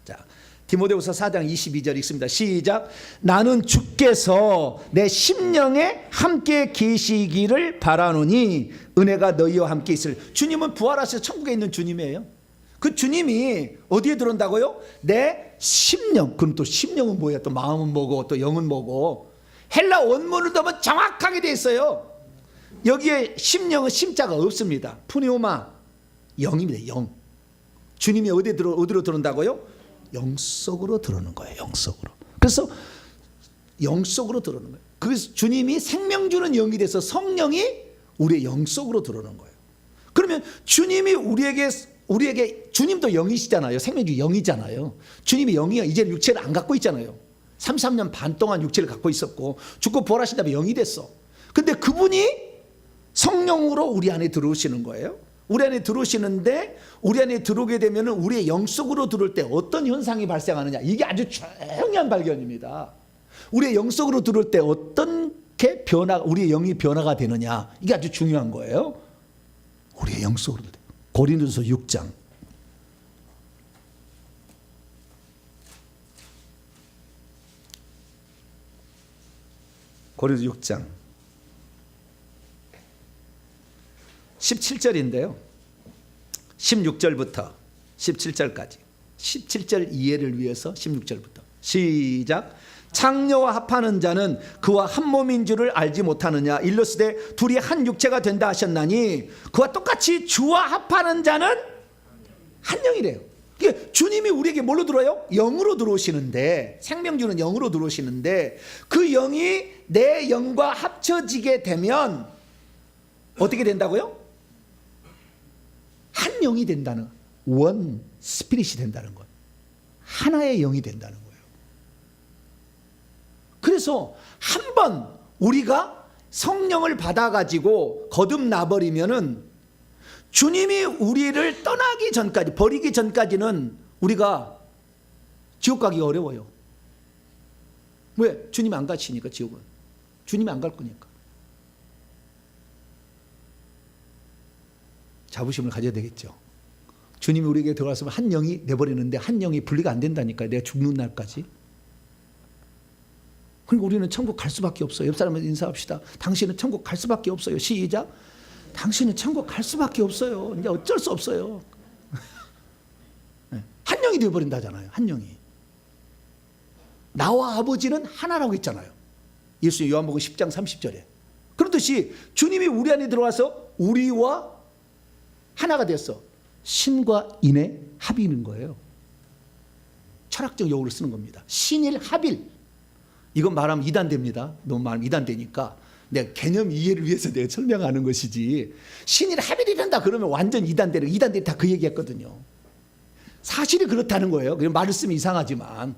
자, 디모데후서 4장 22절 읽습니다. 시작. 나는 주께서 내 심령에 함께 계시기를 바라노니 은혜가 너희와 함께 있을. 주님은 부활하셔서 천국에 있는 주님이에요. 그 주님이 어디에 들어온다고요? 내 심령. 그럼 또 심령은 뭐예요? 또 마음은 뭐고 또 영은 뭐고. 헬라 원문을 보면 정확하게 돼 있어요. 여기에 심령은 심자가 없습니다. 푸니오마, 영입니다. 영. 주님이 어디로 들어온다고요? 영속으로 들어오는 거예요. 영속으로. 그래서 영속으로 들어오는 거예요. 그래서 주님이 생명 주는 영이 돼서 성령이 우리의 영속으로 들어오는 거예요. 그러면 주님이 우리에게 주님도 영이시잖아요. 생명주 영이잖아요. 주님이 영이야. 이제는 육체를 안 갖고 있잖아요. 33년 반 동안 육체를 갖고 있었고 죽고 부활하신 다음에 영이 됐어. 근데 그분이 성령으로 우리 안에 들어오시는 거예요. 우리 안에 들어오시는데 우리 안에 들어오게 되면 우리의 영속으로 들어올 때 어떤 현상이 발생하느냐. 이게 아주 중요한 발견입니다. 우리의 영속으로 들어올 때 어떻게 우리의 영이 변화가 되느냐. 이게 아주 중요한 거예요. 우리의 영속으로. 고린도서 6장. 고린도서 6장 17절인데요. 16절부터 17절까지. 17절 이해를 위해서 16절부터. 시작. 창녀와 합하는 자는 그와 한 몸인 줄을 알지 못하느냐. 일러스되 둘이 한 육체가 된다 하셨나니 그와 똑같이 주와 합하는 자는 한 영이래요. 주님이 우리에게 뭘로 들어요? 영으로 들어오시는데, 생명주는 영으로 들어오시는데 그 영이 내 영과 합쳐지게 되면 어떻게 된다고요? 한 영이 된다는, 원 스피릿이 된다는 것. 하나의 영이 된다는 거예요. 그래서 한번 우리가 성령을 받아가지고 거듭나버리면은 주님이 우리를 떠나기 전까지, 버리기 전까지는 우리가 지옥 가기가 어려워요. 왜? 주님이 안 가시니까. 지옥은 주님이 안 갈 거니까. 자부심을 가져야 되겠죠. 주님이 우리에게 들어왔으면 한 영이 내버리는데 한 영이 분리가 안 된다니까요. 내가 죽는 날까지. 그러니까 우리는 천국 갈 수밖에 없어요. 옆 사람한테 인사합시다. 당신은 천국 갈 수밖에 없어요. 시작. 당신은 천국 갈 수밖에 없어요. 이제 어쩔 수 없어요. 한 영이 되어버린다잖아요. 한 영이. 나와 아버지는 하나라고 했잖아요. 예수님 요한복음 10장 30절에. 그렇듯이 주님이 우리 안에 들어와서 우리와 하나가 됐어. 신과 인의 합이는 거예요. 철학적 용어를 쓰는 겁니다. 신일 합일. 이건 말하면 이단됩니다. 너무 말하면 이단되니까 내가 개념 이해를 위해서 내가 설명하는 것이지, 신일 합일이 된다 그러면 완전 이단되는, 이단들이 다 그 얘기했거든요. 사실이 그렇다는 거예요. 그냥 말을 쓰면 이상하지만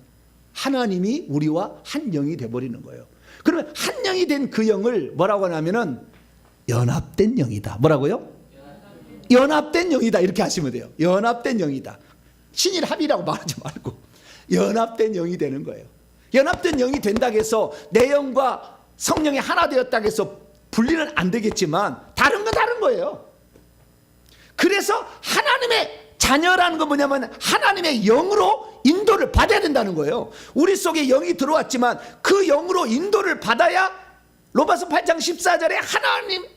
하나님이 우리와 한 영이 돼버리는 거예요. 그러면 한 영이 된 그 영을 뭐라고 하냐면은 연합된 영이다. 뭐라고요? 연합된 영이다. 이렇게 하시면 돼요. 연합된 영이다. 신일 합이라고 말하지 말고 연합된 영이 되는 거예요. 연합된 영이 된다고 해서 내 영과 성령이 하나 되었다고 해서 분리는 안 되겠지만 다른 건 다른 거예요. 그래서 하나님의 자녀라는 건 뭐냐면 하나님의 영으로 인도를 받아야 된다는 거예요. 우리 속에 영이 들어왔지만 그 영으로 인도를 받아야 로마서 8장 14절에 하나님의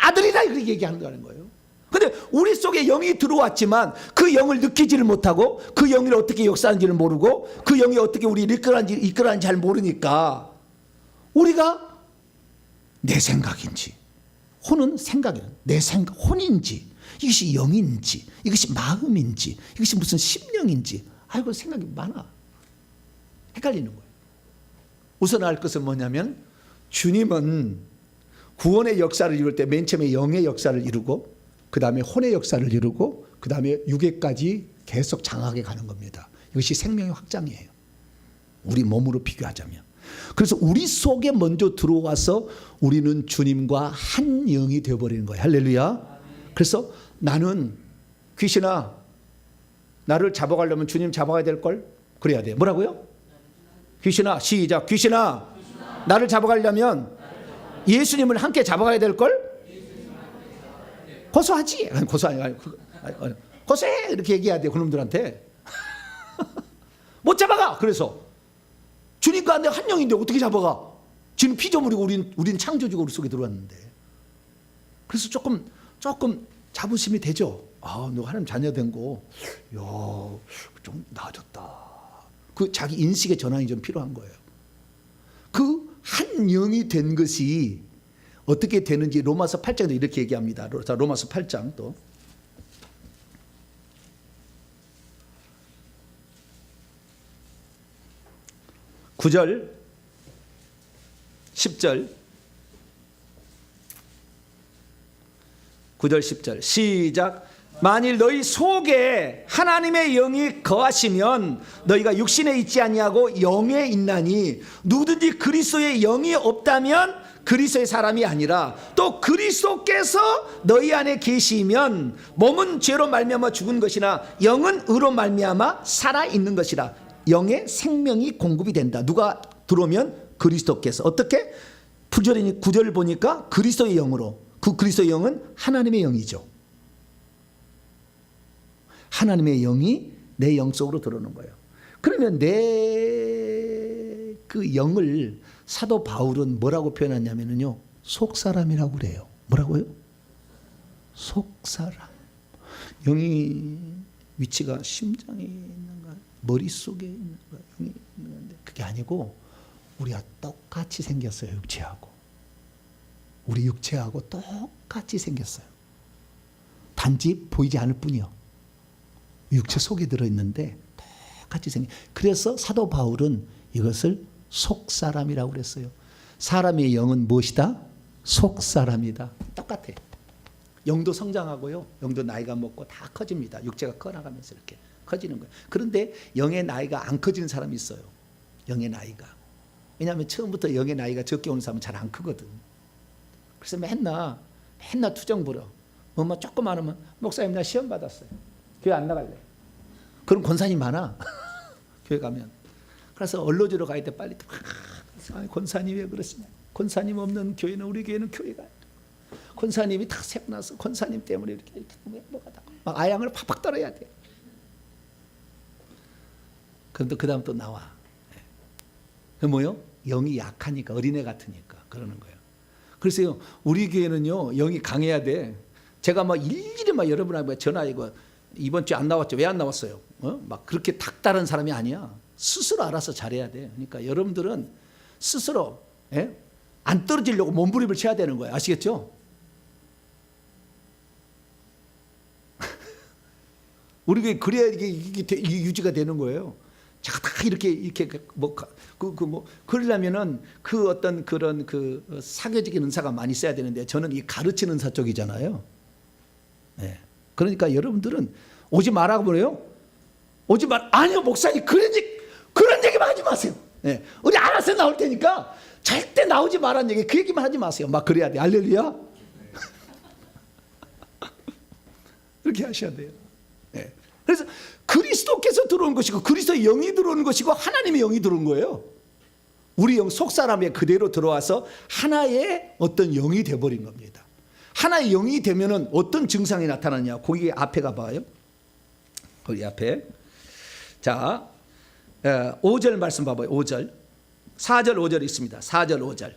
아들이다 이렇게 얘기하는 거예요. 근데 우리 속에 영이 들어왔지만 그 영을 느끼지를 못하고 그 영이 어떻게 역사하는지를 모르고 그 영이 어떻게 우리를 이끌어가는지 잘 모르니까 우리가 내 생각인지, 혼은 생각이에요. 내 생각, 혼인지, 이것이 영인지, 이것이 마음인지, 이것이 무슨 심령인지, 아이고 생각이 많아. 헷갈리는 거예요. 우선 알 것은 뭐냐면 주님은 구원의 역사를 이룰 때 맨 처음에 영의 역사를 이루고 그 다음에 혼의 역사를 이루고 그 다음에 육에까지 계속 장하게 가는 겁니다. 이것이 생명의 확장이에요. 우리 몸으로 비교하자면. 그래서 우리 속에 먼저 들어와서 우리는 주님과 한 영이 되어버리는 거예요. 할렐루야. 그래서 나는 귀신아 나를 잡아가려면 주님 잡아가야 될걸? 그래야 돼. 뭐라고요? 귀신아, 시작. 귀신아 나를 잡아가려면 예수님을 함께 잡아가야 될걸? 고소하지? 아니, 고소해 이렇게 얘기해야 돼 그놈들한테. 못 잡아가. 그래서 주니까 내가 한 영인데 어떻게 잡아가? 지금 피조물이고 우린 창조주가 우리 속에 들어왔는데. 그래서 조금 자부심이 되죠. 아, 너 하나님 자녀 된 거, 야, 좀 나아졌다. 그 자기 인식의 전환이 좀 필요한 거예요. 그 한 영이 된 것이 어떻게 되는지 로마서 8장에도 이렇게 얘기합니다. 자, 로마서 8장 또. 9절, 10절, 9절, 10절 시작. 만일 너희 속에 하나님의 영이 거하시면 너희가 육신에 있지 아니하고 영에 있나니 누구든지 그리스도의 영이 없다면 그리스도의 사람이 아니라 또 그리스도께서 너희 안에 계시면 몸은 죄로 말미암아 죽은 것이나 영은 의로 말미암아 살아 있는 것이라. 영의 생명이 공급이 된다. 누가 들어오면 그리스도께서. 어떻게? 9절 보니까 그리스도의 영으로. 그 그리스도의 영은 하나님의 영이죠. 하나님의 영이 내 영 속으로 들어오는 거예요. 그러면 내 그 영을 사도 바울은 뭐라고 표현하냐면요, 속사람이라고 그래요. 뭐라고요? 속사람. 영이 위치가 심장에 있는가, 머릿속에 있는가, 영이 있는데 그게 아니고 우리가 똑같이 생겼어요. 육체하고. 우리 육체하고 똑같이 생겼어요. 단지 보이지 않을 뿐이요. 육체 속에 들어있는데 똑같이 생겨. 그래서 사도 바울은 이것을 속사람이라고 그랬어요. 사람의 영은 무엇이다? 속사람이다. 똑같아. 영도 성장하고요, 영도 나이가 먹고 다 커집니다. 육체가 커나가면서 이렇게 커지는 거예요. 그런데 영의 나이가 안 커지는 사람이 있어요. 영의 나이가. 왜냐하면 처음부터 영의 나이가 적게 오는 사람은 잘 안 크거든. 그래서 맨날 투정 부려. 뭐만 조금 안 하면 목사님 나 시험 받았어요. 교회 안 나갈래. 그런 권사님 많아. 교회 가면. 그래서 언로주로 가야 돼. 빨리. 권사님 왜 그러시냐. 권사님 없는 교회는, 우리 교회는 교회가. 권사님이 다 세고나서 권사님 때문에 이렇게 뭐가 다 막 아양을 팍팍 떨어야 돼. 그럼 또 그 다음 또 나와. 그 뭐요? 영이 약하니까, 어린애 같으니까 그러는 거예요. 그래서요, 우리 교회는요, 영이 강해야 돼. 제가 막 일일이 막 여러분하고 전화하고 이번 주에 안 나왔죠. 왜 안 나왔어요? 막 그렇게 닥다른 사람이 아니야. 스스로 알아서 잘해야 돼. 그러니까 여러분들은 스스로 안 떨어지려고 몸부림을 쳐야 되는 거예요. 아시겠죠? 우리 교회 그래야 이게 유지가 되는 거예요. 자꾸 다 이렇게 그러려면은 그 어떤 그런 그 사교적인 은사가 많이 써야 되는데, 저는 이 가르치는 은사 쪽이잖아요. 네. 그러니까 여러분들은 오지 말라고 그래요. 오지 말. 아니요, 목사님 그런 얘기만 하지 마세요. 네. 우리 알아서 나올 테니까 절대 나오지 말라는 얘기, 그 얘기만 하지 마세요. 막 그래야 돼. 할렐루야. 그렇게 하셔야 돼요. 네. 그래서 그리스도께서 들어온 것이고 그리스도의 영이 들어오는 것이고 하나님의 영이 들어온 거예요. 우리 영 속사람에 그대로 들어와서 하나의 어떤 영이 되어버린 겁니다. 하나의 영이 되면은 어떤 증상이 나타나냐. 거기 앞에 가봐요. 거기 앞에. 자, 5절 말씀 봐봐요. 5절. 4절 5절 있습니다. 4절 5절.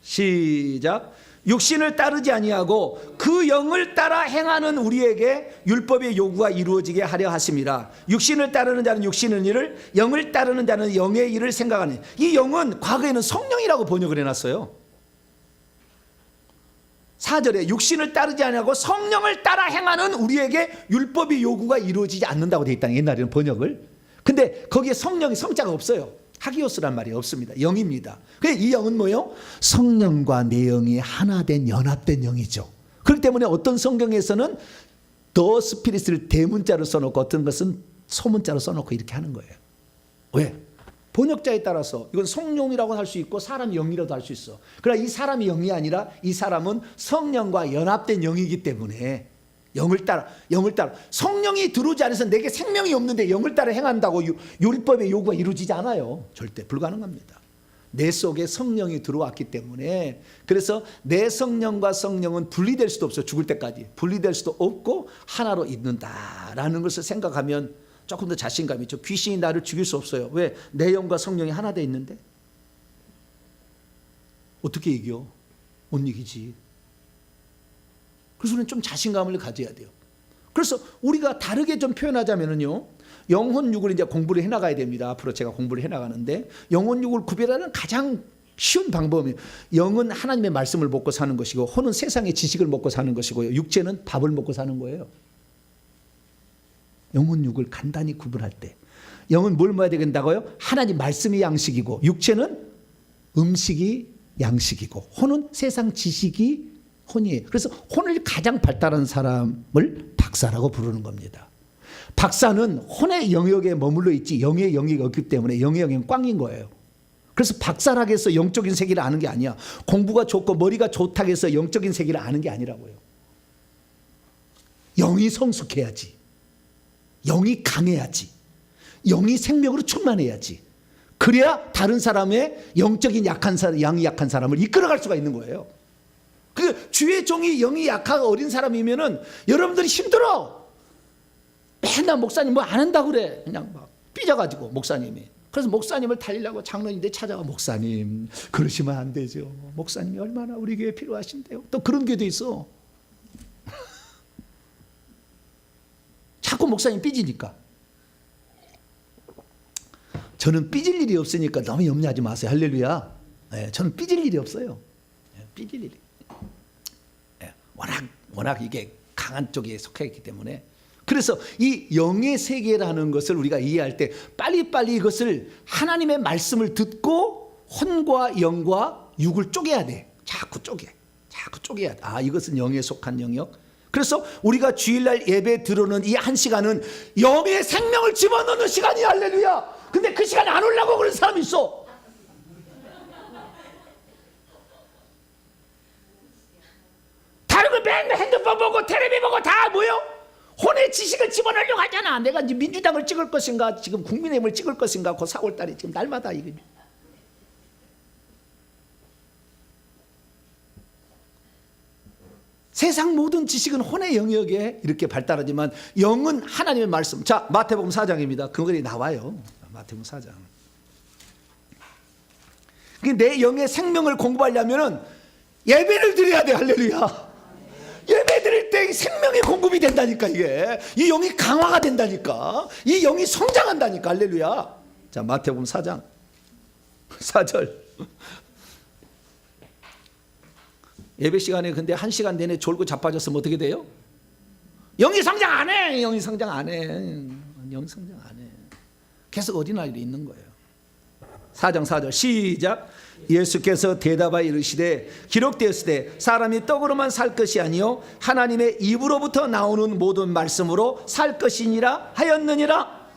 시작. 육신을 따르지 아니하고 그 영을 따라 행하는 우리에게 율법의 요구가 이루어지게 하려 하심이라. 육신을 따르는 자는 육신의 일을, 영을 따르는 자는 영의 일을 생각하는. 이 영은 과거에는 성령이라고 번역을 해놨어요. 4절에 육신을 따르지 아니하고 성령을 따라 행하는 우리에게 율법의 요구가 이루어지지 않는다고 되어 있다. 옛날에는 번역을. 근데 거기에 성령이 성자가 없어요. 하기오스란 말이 없습니다. 영입니다. 그래서 이 영은 뭐예요? 성령과 내 영이 하나 된 연합된 영이죠. 그렇기 때문에 어떤 성경에서는 더 스피릿을 대문자로 써놓고 어떤 것은 소문자로 써놓고 이렇게 하는 거예요. 왜? 번역자에 따라서 이건 성령이라고 할 수 있고 사람이 영이라도 할 수 있어. 그러나 이 사람이 영이 아니라 이 사람은 성령과 연합된 영이기 때문에 영을 따라 성령이 들어오지 않아서 내게 생명이 없는데 영을 따라 행한다고 율법의 요구가 이루어지지 않아요. 절대 불가능합니다. 내 속에 성령이 들어왔기 때문에. 그래서 내 성령과 성령은 분리될 수도 없어요. 죽을 때까지 분리될 수도 없고 하나로 있는다라는 것을 생각하면 조금 더 자신감 있죠. 귀신이 나를 죽일 수 없어요. 왜? 내 영과 성령이 하나 돼 있는데. 어떻게 이겨? 못 이기지. 그래서 우리는 좀 자신감을 가져야 돼요. 그래서 우리가 다르게 좀 표현하자면요, 영혼육을 이제 공부를 해나가야 됩니다. 앞으로 제가 공부를 해나가는데, 영혼육을 구별하는 가장 쉬운 방법이, 영은 하나님의 말씀을 먹고 사는 것이고, 혼은 세상의 지식을 먹고 사는 것이고요, 육체는 밥을 먹고 사는 거예요. 영혼육을 간단히 구분할 때, 영은 뭘 먹어야 되겠다고요? 하나님 말씀이 양식이고, 육체는 음식이 양식이고, 혼은 세상 지식이 혼이에요. 그래서 혼을 가장 발달한 사람을 박사라고 부르는 겁니다. 박사는 혼의 영역에 머물러 있지 영의 영역이 없기 때문에 영의 영역은 꽝인 거예요. 그래서 박사라고 해서 영적인 세계를 아는 게 아니야. 공부가 좋고 머리가 좋다고 해서 영적인 세계를 아는 게 아니라고요. 영이 성숙해야지, 영이 강해야지, 영이 생명으로 충만해야지. 그래야 다른 사람의 영적인 약한 사람, 영이 약한 사람을 이끌어갈 수가 있는 거예요. 그 주의 종이 영이 약하고 어린 사람이면은 여러분들이 힘들어. 맨날 목사님 뭐 안 한다고 그래. 그냥 막 삐져가지고 목사님이. 그래서 목사님을 달리려고 장로인데 찾아가. 목사님 그러시면 안 되죠. 목사님이 얼마나 우리 교회에 필요하신데요. 또 그런 교회도 있어. 자꾸 목사님 삐지니까. 저는 삐질 일이 없으니까 너무 염려하지 마세요. 할렐루야. 네, 저는 삐질 일이 없어요. 네, 삐질 일이. 네, 워낙 이게 강한 쪽에 속해 있기 때문에. 그래서 이 영의 세계라는 것을 우리가 이해할 때 빨리빨리 이것을 하나님의 말씀을 듣고 혼과 영과 육을 쪼개야 돼. 자꾸 쪼개야 돼. 아, 이것은 영에 속한 영역. 그래서 우리가 주일날 예배 들어오는 이 한 시간은 영의 생명을 집어넣는 시간이야. 할렐루야. 근데 그 시간에 안 오려고 그러는 사람이 있어. 다른 거 맨날 핸드폰 보고 텔레비 보고 다 뭐요? 혼의 지식을 집어넣으려고 하잖아. 내가 이제 민주당을 찍을 것인가, 지금 국민의힘을 찍을 것인가, 그 4월 달에 지금 날마다 이게. 세상 모든 지식은 혼의 영역에 이렇게 발달하지만 영은 하나님의 말씀. 자, 마태복음 4장입니다. 그 글이 나와요. 마태복음 4장. 내 영의 생명을 공부하려면 예배를 드려야 돼. 할렐루야. 예배 드릴 때 생명이 공급이 된다니까. 이게 이 영이 강화가 된다니까. 이 영이 성장한다니까. 할렐루야. 자, 마태복음 4장 4절. 예배 시간에 근데 1시간 내내 졸고 자빠졌으면 어떻게 돼요? 영이 성장 안 해. 영이 성장 안 해. 영이 성장 안 해. 계속 어린아이로 있는 거예요. 4장 4절 시작. 예수께서 대답하여 이르시되 기록되었으되 사람이 떡으로만 살 것이 아니요 하나님의 입으로부터 나오는 모든 말씀으로 살 것이니라 하였느니라.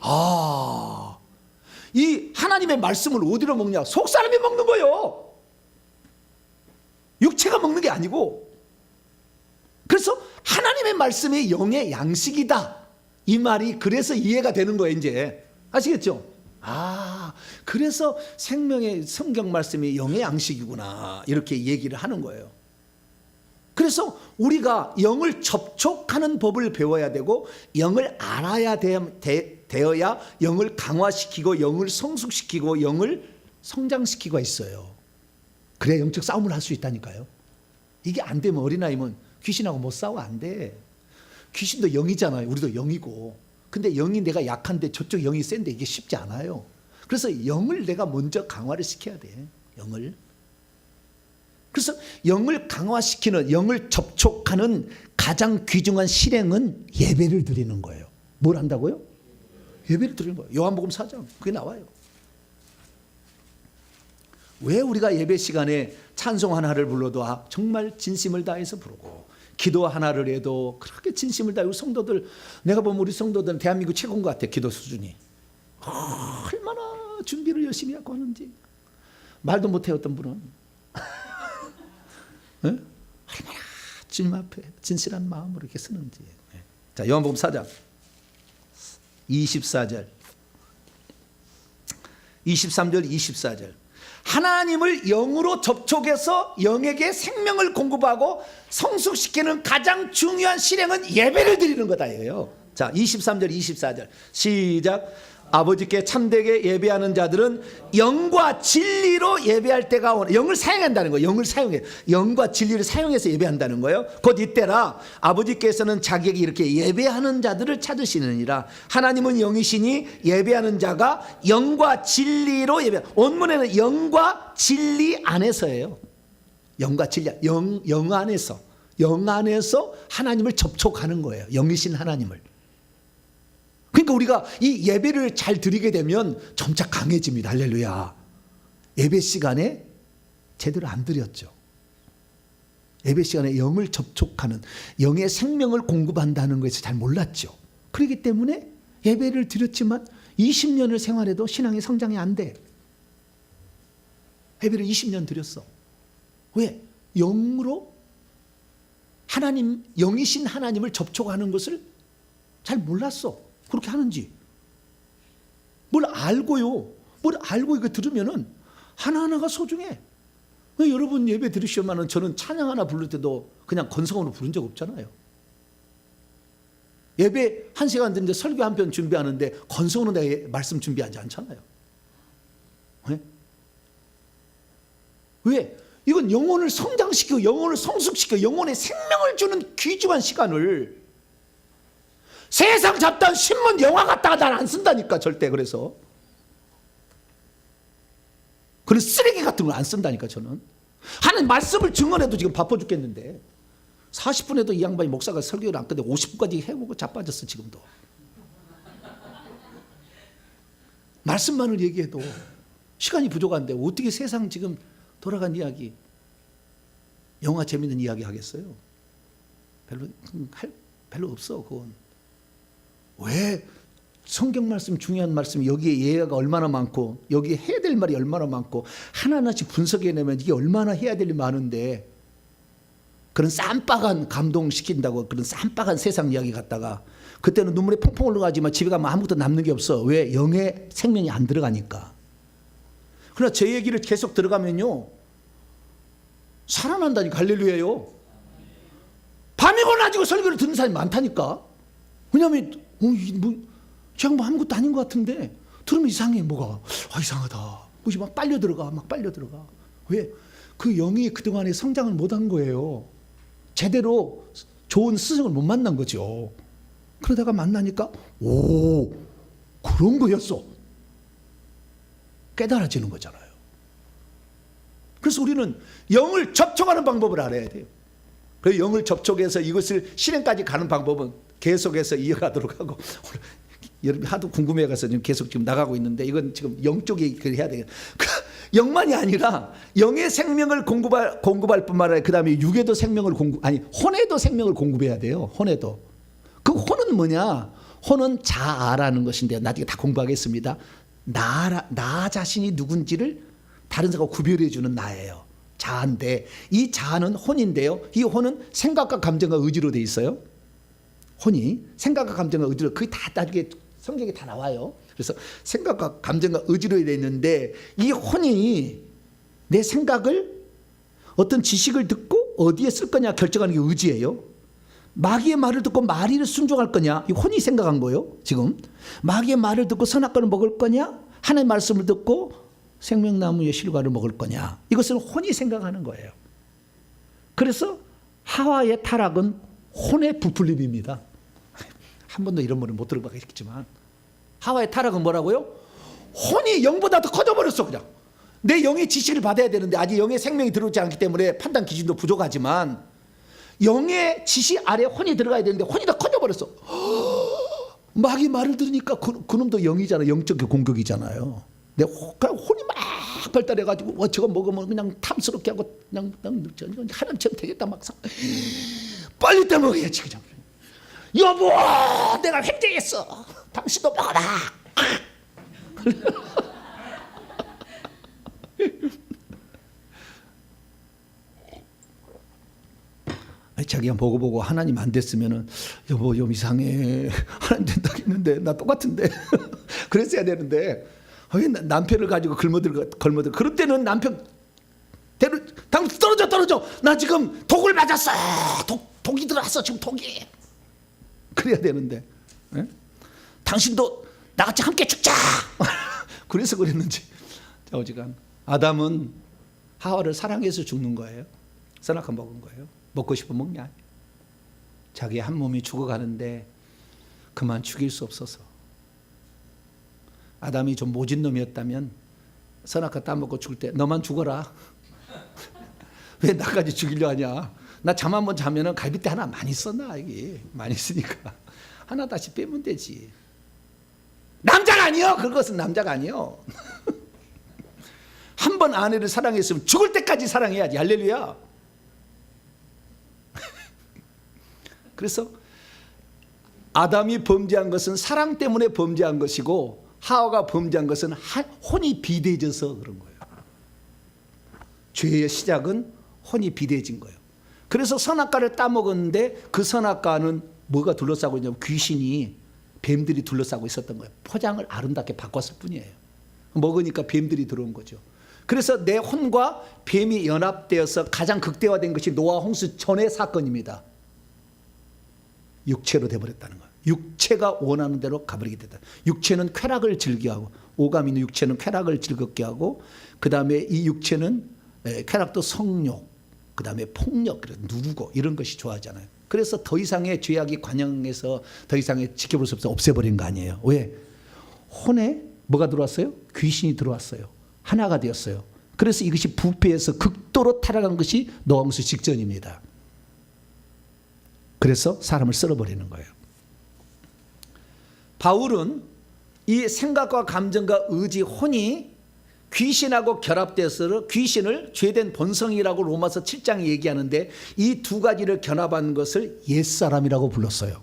아, 이 하나님의 말씀을 어디로 먹냐? 속 사람이 먹는 거예요. 육체가 먹는 게 아니고. 그래서 하나님의 말씀이 영의 양식이다. 이 말이 그래서 이해가 되는 거예요. 이제 아시겠죠? 아, 그래서 생명의 성경 말씀이 영의 양식이구나, 이렇게 얘기를 하는 거예요. 그래서 우리가 영을 접촉하는 법을 배워야 되고 영을 알아야 되어야 영을 강화시키고 영을 성숙시키고 영을 성장시키고 있어요. 그래야 영적 싸움을 할 수 있다니까요. 이게 안 되면 어린아이면 귀신하고 못 싸워. 안 돼. 귀신도 영이잖아요. 우리도 영이고. 근데 영이 내가 약한데 저쪽 영이 센데 이게 쉽지 않아요. 그래서 영을 내가 먼저 강화를 시켜야 돼. 영을. 그래서 영을 강화시키는, 영을 접촉하는 가장 귀중한 실행은 예배를 드리는 거예요. 뭘 한다고요? 예배를 드리는 거예요. 요한복음 4장 그게 나와요. 왜 우리가 예배 시간에 찬송 하나를 불러도 정말 진심을 다해서 부르고 기도 하나를 해도 그렇게 진심을 다해. 우리 성도들, 내가 보면 우리 성도들은 대한민국 최고인 것 같아. 기도 수준이. 얼마나 준비를 열심히 하고 하는지. 말도 못해. 어떤 분은 얼마나 주님 앞에 진실한 마음으로 이렇게 쓰는지. 자, 요한복음 4장 24절 23절 24절. 하나님을 영으로 접촉해서 영에게 생명을 공급하고 성숙시키는 가장 중요한 실행은 예배를 드리는 거다 이거예요. 자, 23절 24절 시작. 아버지께 참되게 예배하는 자들은 영과 진리로 예배할 때가 오나. 영을 사용한다는 거예요. 영을 사용해. 영과 진리를 사용해서 예배한다는 거예요. 곧 이때라 아버지께서는 자기에게 이렇게 예배하는 자들을 찾으시느니라. 하나님은 영이시니 예배하는 자가 영과 진리로 예배. 원문에는 영과 진리 안에서예요. 영과 진리, 영 안에서. 영 안에서 하나님을 접촉하는 거예요. 영이신 하나님을. 그러니까 우리가 이 예배를 잘 드리게 되면 점차 강해집니다. 할렐루야. 예배 시간에 제대로 안 드렸죠. 예배 시간에 영을 접촉하는, 영의 생명을 공급한다는 것을 잘 몰랐죠. 그렇기 때문에 예배를 드렸지만 20년을 생활해도 신앙의 성장이 안 돼. 예배를 20년 드렸어. 왜? 영으로 하나님, 영이신 하나님을 접촉하는 것을 잘 몰랐어. 그렇게 하는지. 뭘 알고요. 뭘 알고 이거 들으면은 하나하나가 소중해. 왜 여러분 예배 들으시면은 저는 찬양 하나 부를 때도 그냥 건성으로 부른 적 없잖아요. 예배 1시간 듣는데 설교 한 편 준비하는데 건성으로 내 말씀 준비하지 않잖아요. 왜? 왜? 이건 영혼을 성장시키고 영혼을 성숙시키고 영혼에 생명을 주는 귀중한 시간을 세상 잡다한 신문 영화 갖다가 난 안 쓴다니까. 절대. 그래서 그런 쓰레기 같은 걸 안 쓴다니까. 저는 하는 말씀을 증언해도 지금 바빠 죽겠는데 40분에도 이 양반이 목사가 설교를 안 끝내 50분까지 해보고 자빠졌어. 지금도 말씀만을 얘기해도 시간이 부족한데 어떻게 세상 지금 돌아간 이야기, 영화 재밌는 이야기 하겠어요? 별로 없어. 그건 왜? 성경 말씀, 중요한 말씀, 여기에 예화가 얼마나 많고 여기에 해야 될 말이 얼마나 많고 하나하나씩 분석해내면 이게 얼마나 해야 될 일이 많은데 그런 쌈박한 감동시킨다고 그런 쌈박한 세상 이야기 갖다가 그때는 눈물이 펑펑 흘러가지만 집에 가면 아무것도 남는 게 없어. 왜? 영의 생명이 안 들어가니까. 그러나 제 얘기를 계속 들어가면요 살아난다니까. 할렐루야요. 밤이고 낮이고 설교를 듣는 사람이 많다니까. 왜냐하면 저 양반 아무것도 아닌 것 같은데 들으면 이상해. 뭐가 이상하다. 뭐지 막 빨려 들어가. 왜? 그 영이 그동안에 성장을 못한 거예요. 제대로 좋은 스승을 못 만난 거죠. 그러다가 만나니까 오 그런 거였어. 깨달아지는 거잖아요. 그래서 우리는 영을 접촉하는 방법을 알아야 돼요. 그 영을 접촉해서 이것을 실행까지 가는 방법은 계속해서 이어가도록 하고 여러분 하도 궁금해가서 지금 계속 지금 나가고 있는데 이건 지금 영적 얘기를 해야 돼요. 영만이 아니라 영의 생명을 공급할 뿐만 아니라 그 다음에 육에도 생명을 혼에도 생명을 공급해야 돼요. 혼에도. 그 혼은 뭐냐? 혼은 자아라는 것인데요. 나중에 다 공부하겠습니다. 나 자신이 누군지를 다른 사람과 구별해 주는 나예요. 자아인데 이 자아는 혼인데요. 이 혼은 생각과 감정과 의지로 돼 있어요. 혼이 생각과 감정과 의지로 그게 다 나중에 성경에 다 나와요. 그래서 생각과 감정과 의지로 되어 있는데 이 혼이 내 생각을 어떤 지식을 듣고 어디에 쓸 거냐 결정하는 게 의지예요. 마귀의 말을 듣고 마귀를 순종할 거냐 이 혼이 생각한 거예요. 지금 마귀의 말을 듣고 선악과를 먹을 거냐 하나님의 말씀을 듣고 생명나무의 실과를 먹을 거냐 이것을 혼이 생각하는 거예요. 그래서 하와의 타락은 혼의 부풀림입니다. 한 번도 이런 말을 못 들어봤겠지만 하와의 타락은 뭐라고요? 혼이 영보다 더 커져버렸어. 그냥 내 영의 지시를 받아야 되는데 아직 영의 생명이 들어오지 않기 때문에 판단 기준도 부족하지만 영의 지시 아래 혼이 들어가야 되는데 혼이 더 커져버렸어. 마귀 말을 들으니까 그놈도 영이잖아. 영적 공격이잖아요. 내 혼이 막 발달해가지고 저거 먹으면 그냥 탐스럽게 하고 그냥 하나님처럼 되겠다 막 빨리 때 먹어야지 그냥. 여보 내가 획득했어. 당신도 먹어라. 자기가 보고 하나님 안 됐으면은 여보 좀 이상해. 하나님 된다고 했는데 나 똑같은데. 그랬어야 되는데 남편을 가지고 걸머들 그럴 때는 남편 당 떨어져. 나 지금 독을 맞았어. 독이 들어왔어 지금 독이. 그래야 되는데 예? 당신도 나같이 함께 죽자. 그래서 그랬는지. 자, 어지간 아담은 하와를 사랑해서 죽는 거예요. 선악과 먹은 거예요. 먹고 싶으면 먹냐. 자기 한 몸이 죽어가는데 그만 죽일 수 없어서. 아담이 좀 모진 놈이었다면 선악과 따먹고 죽을 때 너만 죽어라. 왜 나까지 죽이려 하냐. 나 잠 한 번 자면은 갈비뼈 하나 많이 썼나. 이게 많이 쓰니까 하나 다시 빼면 되지. 남자가 아니요. 그것은 남자가 아니요. 한 번 아내를 사랑했으면 죽을 때까지 사랑해야지. 할렐루야. 그래서 아담이 범죄한 것은 사랑 때문에 범죄한 것이고 하와가 범죄한 것은 혼이 비대해져서 그런 거예요. 죄의 시작은 혼이 비대해진 거예요. 그래서 선악과를 따먹었는데 그 선악과는 뭐가 둘러싸고 있냐면 귀신이, 뱀들이 둘러싸고 있었던 거예요. 포장을 아름답게 바꿨을 뿐이에요. 먹으니까 뱀들이 들어온 거죠. 그래서 내 혼과 뱀이 연합되어서 가장 극대화된 것이 노아 홍수 전의 사건입니다. 육체로 돼버렸다는 거예요. 육체가 원하는 대로 가버리게 됐다. 육체는 쾌락을 즐겨하고, 오감 있는 육체는 쾌락을 즐겁게 하고, 그 다음에 이 육체는 쾌락도 성욕, 그 다음에 폭력, 누르고 이런 것이 좋아하잖아요. 그래서 더 이상의 죄악이 관영해서 더 이상의 지켜볼 수 없어 없애버린 거 아니에요. 왜? 혼에 뭐가 들어왔어요? 귀신이 들어왔어요. 하나가 되었어요. 그래서 이것이 부패해서 극도로 타락한 것이 노아 홍수 직전입니다. 그래서 사람을 썰어버리는 거예요. 바울은 이 생각과 감정과 의지, 혼이 귀신하고 결합돼서 귀신을 죄된 본성이라고 로마서 7장에 얘기하는데 이 두 가지를 결합한 것을 옛사람이라고 불렀어요.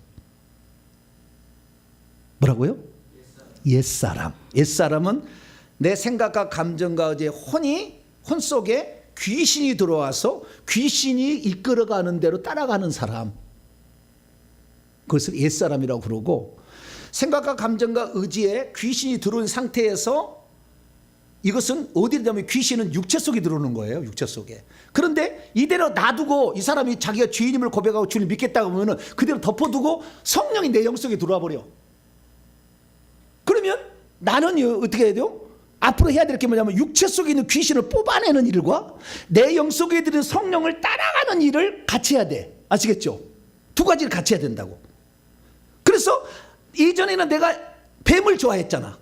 뭐라고요? 옛사람. 옛사람은 내 생각과 감정과 의지, 혼 속에 귀신이 들어와서 귀신이 이끌어가는 대로 따라가는 사람. 그것을 옛사람이라고 부르고, 생각과 감정과 의지에 귀신이 들어온 상태에서 이것은 어디에 되면 귀신은 육체 속에 들어오는 거예요. 육체 속에. 그런데 이대로 놔두고 이 사람이 자기가 주인임을 고백하고 주님 믿겠다고 하면 그대로 덮어두고 성령이 내 영 속에 들어와 버려. 그러면 나는 어떻게 해야 돼요? 앞으로 해야 될 게 뭐냐면 육체 속에 있는 귀신을 뽑아내는 일과 내 영 속에 들은 성령을 따라가는 일을 같이 해야 돼. 아시겠죠? 두 가지를 같이 해야 된다고. 그래서 이전에는 내가 뱀을 좋아했잖아.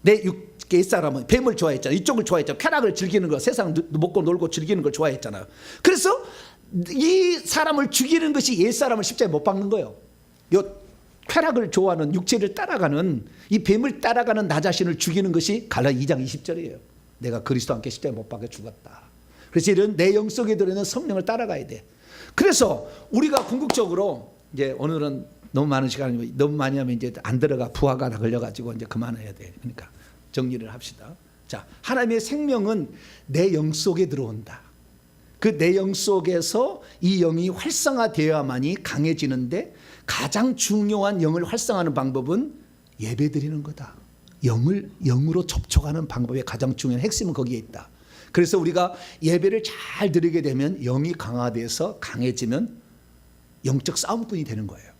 내 옛사람은 뱀을 좋아했잖아. 이쪽을 좋아했잖아. 쾌락을 즐기는 거, 세상 먹고 놀고 즐기는 걸 좋아했잖아요. 그래서 이 사람을 죽이는 것이 옛사람을 십자가에 못 박는 거예요. 요 쾌락을 좋아하는 육체를 따라가는 이 뱀을 따라가는 나 자신을 죽이는 것이 갈라 2장 20절이에요. 내가 그리스도와 함께 십자가에 못 박혀 죽었다. 그래서 이런 내 영 속에 들어있는 성령을 따라가야 돼. 그래서 우리가 궁극적으로 이제 오늘은 너무 많은 시간이 너무 많이 하면 이제 안 들어가 부하가 다 걸려가지고 이제 그만해야 돼. 그러니까 정리를 합시다. 자, 하나님의 생명은 내 영 속에 들어온다. 그 내 영 속에서 이 영이 활성화되어야만이 강해지는데 가장 중요한 영을 활성화하는 방법은 예배 드리는 거다. 영으로 접촉하는 방법의 가장 중요한 핵심은 거기에 있다. 그래서 우리가 예배를 잘 드리게 되면 영이 강화돼서 강해지면 영적 싸움꾼이 되는 거예요.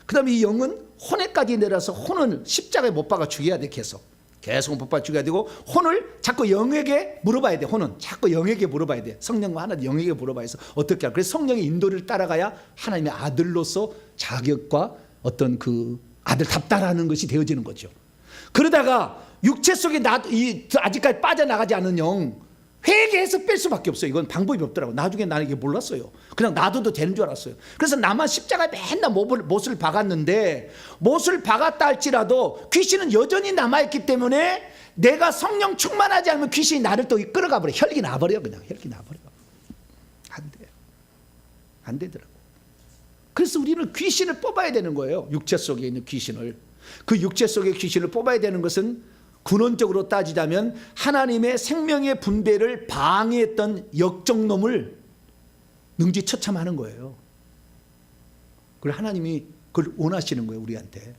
그 다음에 이 영은 혼에까지 내려서 혼은 십자가에 못 박아 죽여야 돼. 계속 못 박아 죽여야 되고 혼을 자꾸 영에게 물어봐야 돼. 혼은 자꾸 영에게 물어봐야 돼. 성령과 하나 영에게 물어봐야 해서 어떻게 할까. 그래서 성령의 인도를 따라가야 하나님의 아들로서 자격과 어떤 그 아들답다라는 것이 되어지는 거죠. 그러다가 육체 속에 아직까지 빠져나가지 않은 영 회개해서 뺄 수밖에 없어요. 이건 방법이 없더라고. 나중에 나는 이게 몰랐어요. 그냥 놔둬도 되는 줄 알았어요. 그래서 나만 십자가에 맨날 못을 박았는데 못을 박았다 할지라도 귀신은 여전히 남아있기 때문에 내가 성령 충만하지 않으면 귀신이 나를 또 끌어가 버려. 혈기 나버려. 그냥 혈기 나버려. 안 돼요. 안 되더라고. 그래서 우리는 귀신을 뽑아야 되는 거예요. 육체 속에 있는 귀신을. 그 육체 속의 귀신을 뽑아야 되는 것은 근원적으로 따지자면 하나님의 생명의 분배를 방해했던 역적놈을 능지처참하는 거예요. 그걸 하나님이 그걸 원하시는 거예요, 우리한테.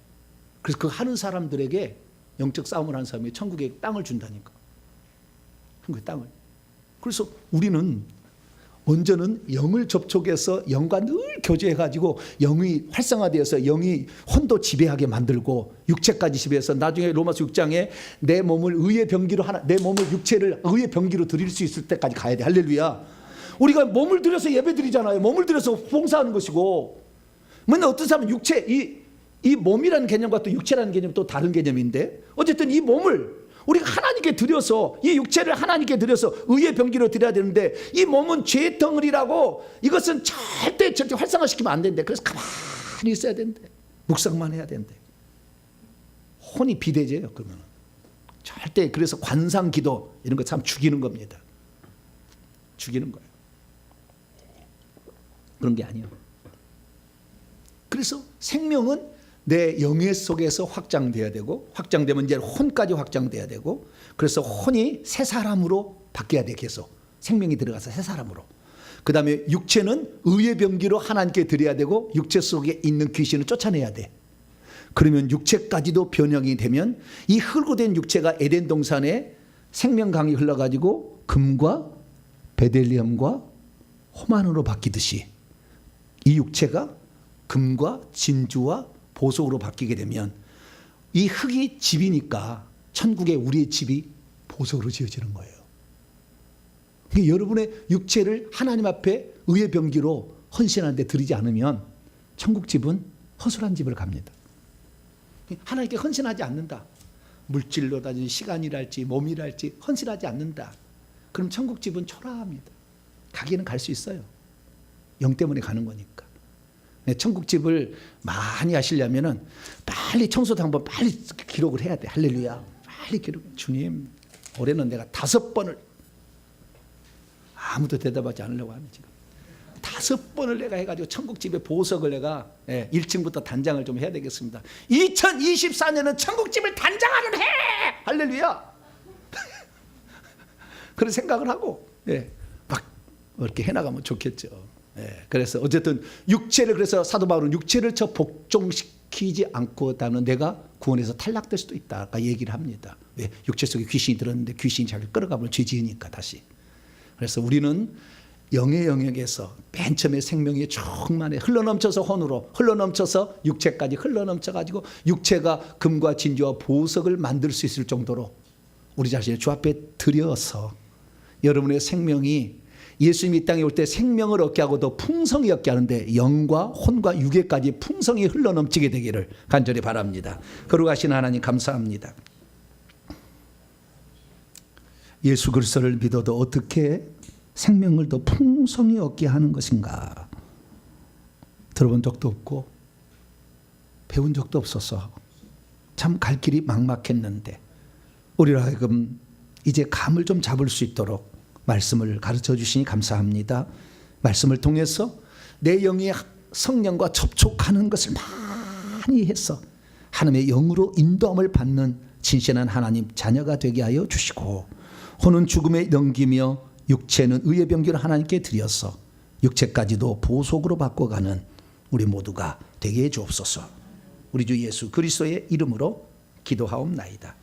그래서 그 하는 사람들에게 영적 싸움을 하는 사람이 천국에 땅을 준다니까. 한국에 땅을. 그래서 우리는 먼저는 영을 접촉해서 영과 늘 교제해가지고 영이 활성화되어서 영이 혼도 지배하게 만들고 육체까지 지배해서 나중에 로마서 6장에 내 몸을 의의 병기로 내 몸을 육체를 의의 병기로 드릴 수 있을 때까지 가야 돼. 할렐루야. 우리가 몸을 들여서 예배 드리잖아요. 몸을 들여서 봉사하는 것이고. 근데 어떤 사람은 육체 이 몸이라는 개념과 또 육체라는 개념은 또 다른 개념인데 어쨌든 이 몸을 우리가 하나님께 드려서 이 육체를 하나님께 드려서 의의 병기로 드려야 되는데 이 몸은 죄 덩어리라고 이것은 절대 활성화시키면 안 된대. 그래서 가만히 있어야 된대. 묵상만 해야 된대. 혼이 비대제예요. 그러면 절대. 그래서 관상기도 이런 거 참 죽이는 겁니다. 죽이는 거예요. 그런 게 아니에요. 그래서 생명은 내 영의 속에서 확장돼야 되고 확장되면 이제 혼까지 확장돼야 되고 그래서 혼이 새 사람으로 바뀌어야 돼. 계속 생명이 들어가서 새 사람으로. 그 다음에 육체는 의의 병기로 하나님께 드려야 되고 육체 속에 있는 귀신을 쫓아내야 돼. 그러면 육체까지도 변형이 되면 이 흙으로 된 육체가 에덴 동산에 생명강이 흘러가지고 금과 베델리엄과 호만으로 바뀌듯이 이 육체가 금과 진주와 보석으로 바뀌게 되면 이 흙이 집이니까 천국의 우리의 집이 보석으로 지어지는 거예요. 그러니까 여러분의 육체를 하나님 앞에 의의 병기로 헌신하는데 드리지 않으면 천국 집은 허술한 집을 갑니다. 하나님께 헌신하지 않는다. 물질로든지 시간이랄지 몸이랄지 헌신하지 않는다. 그럼 천국 집은 초라합니다. 가기는 갈 수 있어요. 영 때문에 가는 거니까. 천국집을 많이 하시려면은 빨리 청소도 한번 빨리 기록을 해야 돼. 할렐루야. 빨리 기록. 주님, 올해는 내가 5번을 아무도 대답하지 않으려고 하네 지금. 5번을 내가 해가지고 천국집의 보석을 내가 1층부터 단장을 좀 해야 되겠습니다. 2024년은 천국집을 단장하는 해. 할렐루야. 그런 생각을 하고 막 이렇게 해나가면 좋겠죠. 그래서 어쨌든 육체를 그래서 사도 바울은 육체를 복종시키지 않고다는 내가 구원에서 탈락될 수도 있다 얘기를 합니다. 왜? 육체 속에 귀신이 들었는데 귀신이 자기를 끌어가면 죄 지으니까 다시. 그래서 우리는 영의 영역에서 맨 처음에 생명이 충만해 흘러넘쳐서 혼으로 흘러넘쳐서 육체까지 흘러넘쳐가지고 육체가 금과 진주와 보석을 만들 수 있을 정도로 우리 자신을 주 앞에 드려서 여러분의 생명이 예수님이 이 땅에 올 때 생명을 얻게 하고 더 풍성히 얻게 하는데 영과 혼과 육에까지 풍성히 흘러넘치게 되기를 간절히 바랍니다. 거룩하신 하나님 감사합니다. 예수 그리스도를 믿어도 어떻게 생명을 더 풍성히 얻게 하는 것인가 들어본 적도 없고 배운 적도 없어서 참 갈 길이 막막했는데 우리로 하여금 이제 감을 좀 잡을 수 있도록 말씀을 가르쳐 주시니 감사합니다. 말씀을 통해서 내 영이 성령과 접촉하는 것을 많이 해서 하나님의 영으로 인도함을 받는 진실한 하나님 자녀가 되게 하여 주시고 혼은 죽음에 넘기며 육체는 의의 병기를 하나님께 드려서 육체까지도 보석으로 바꿔가는 우리 모두가 되게 해 주옵소서. 우리 주 예수 그리스도의 이름으로 기도하옵나이다.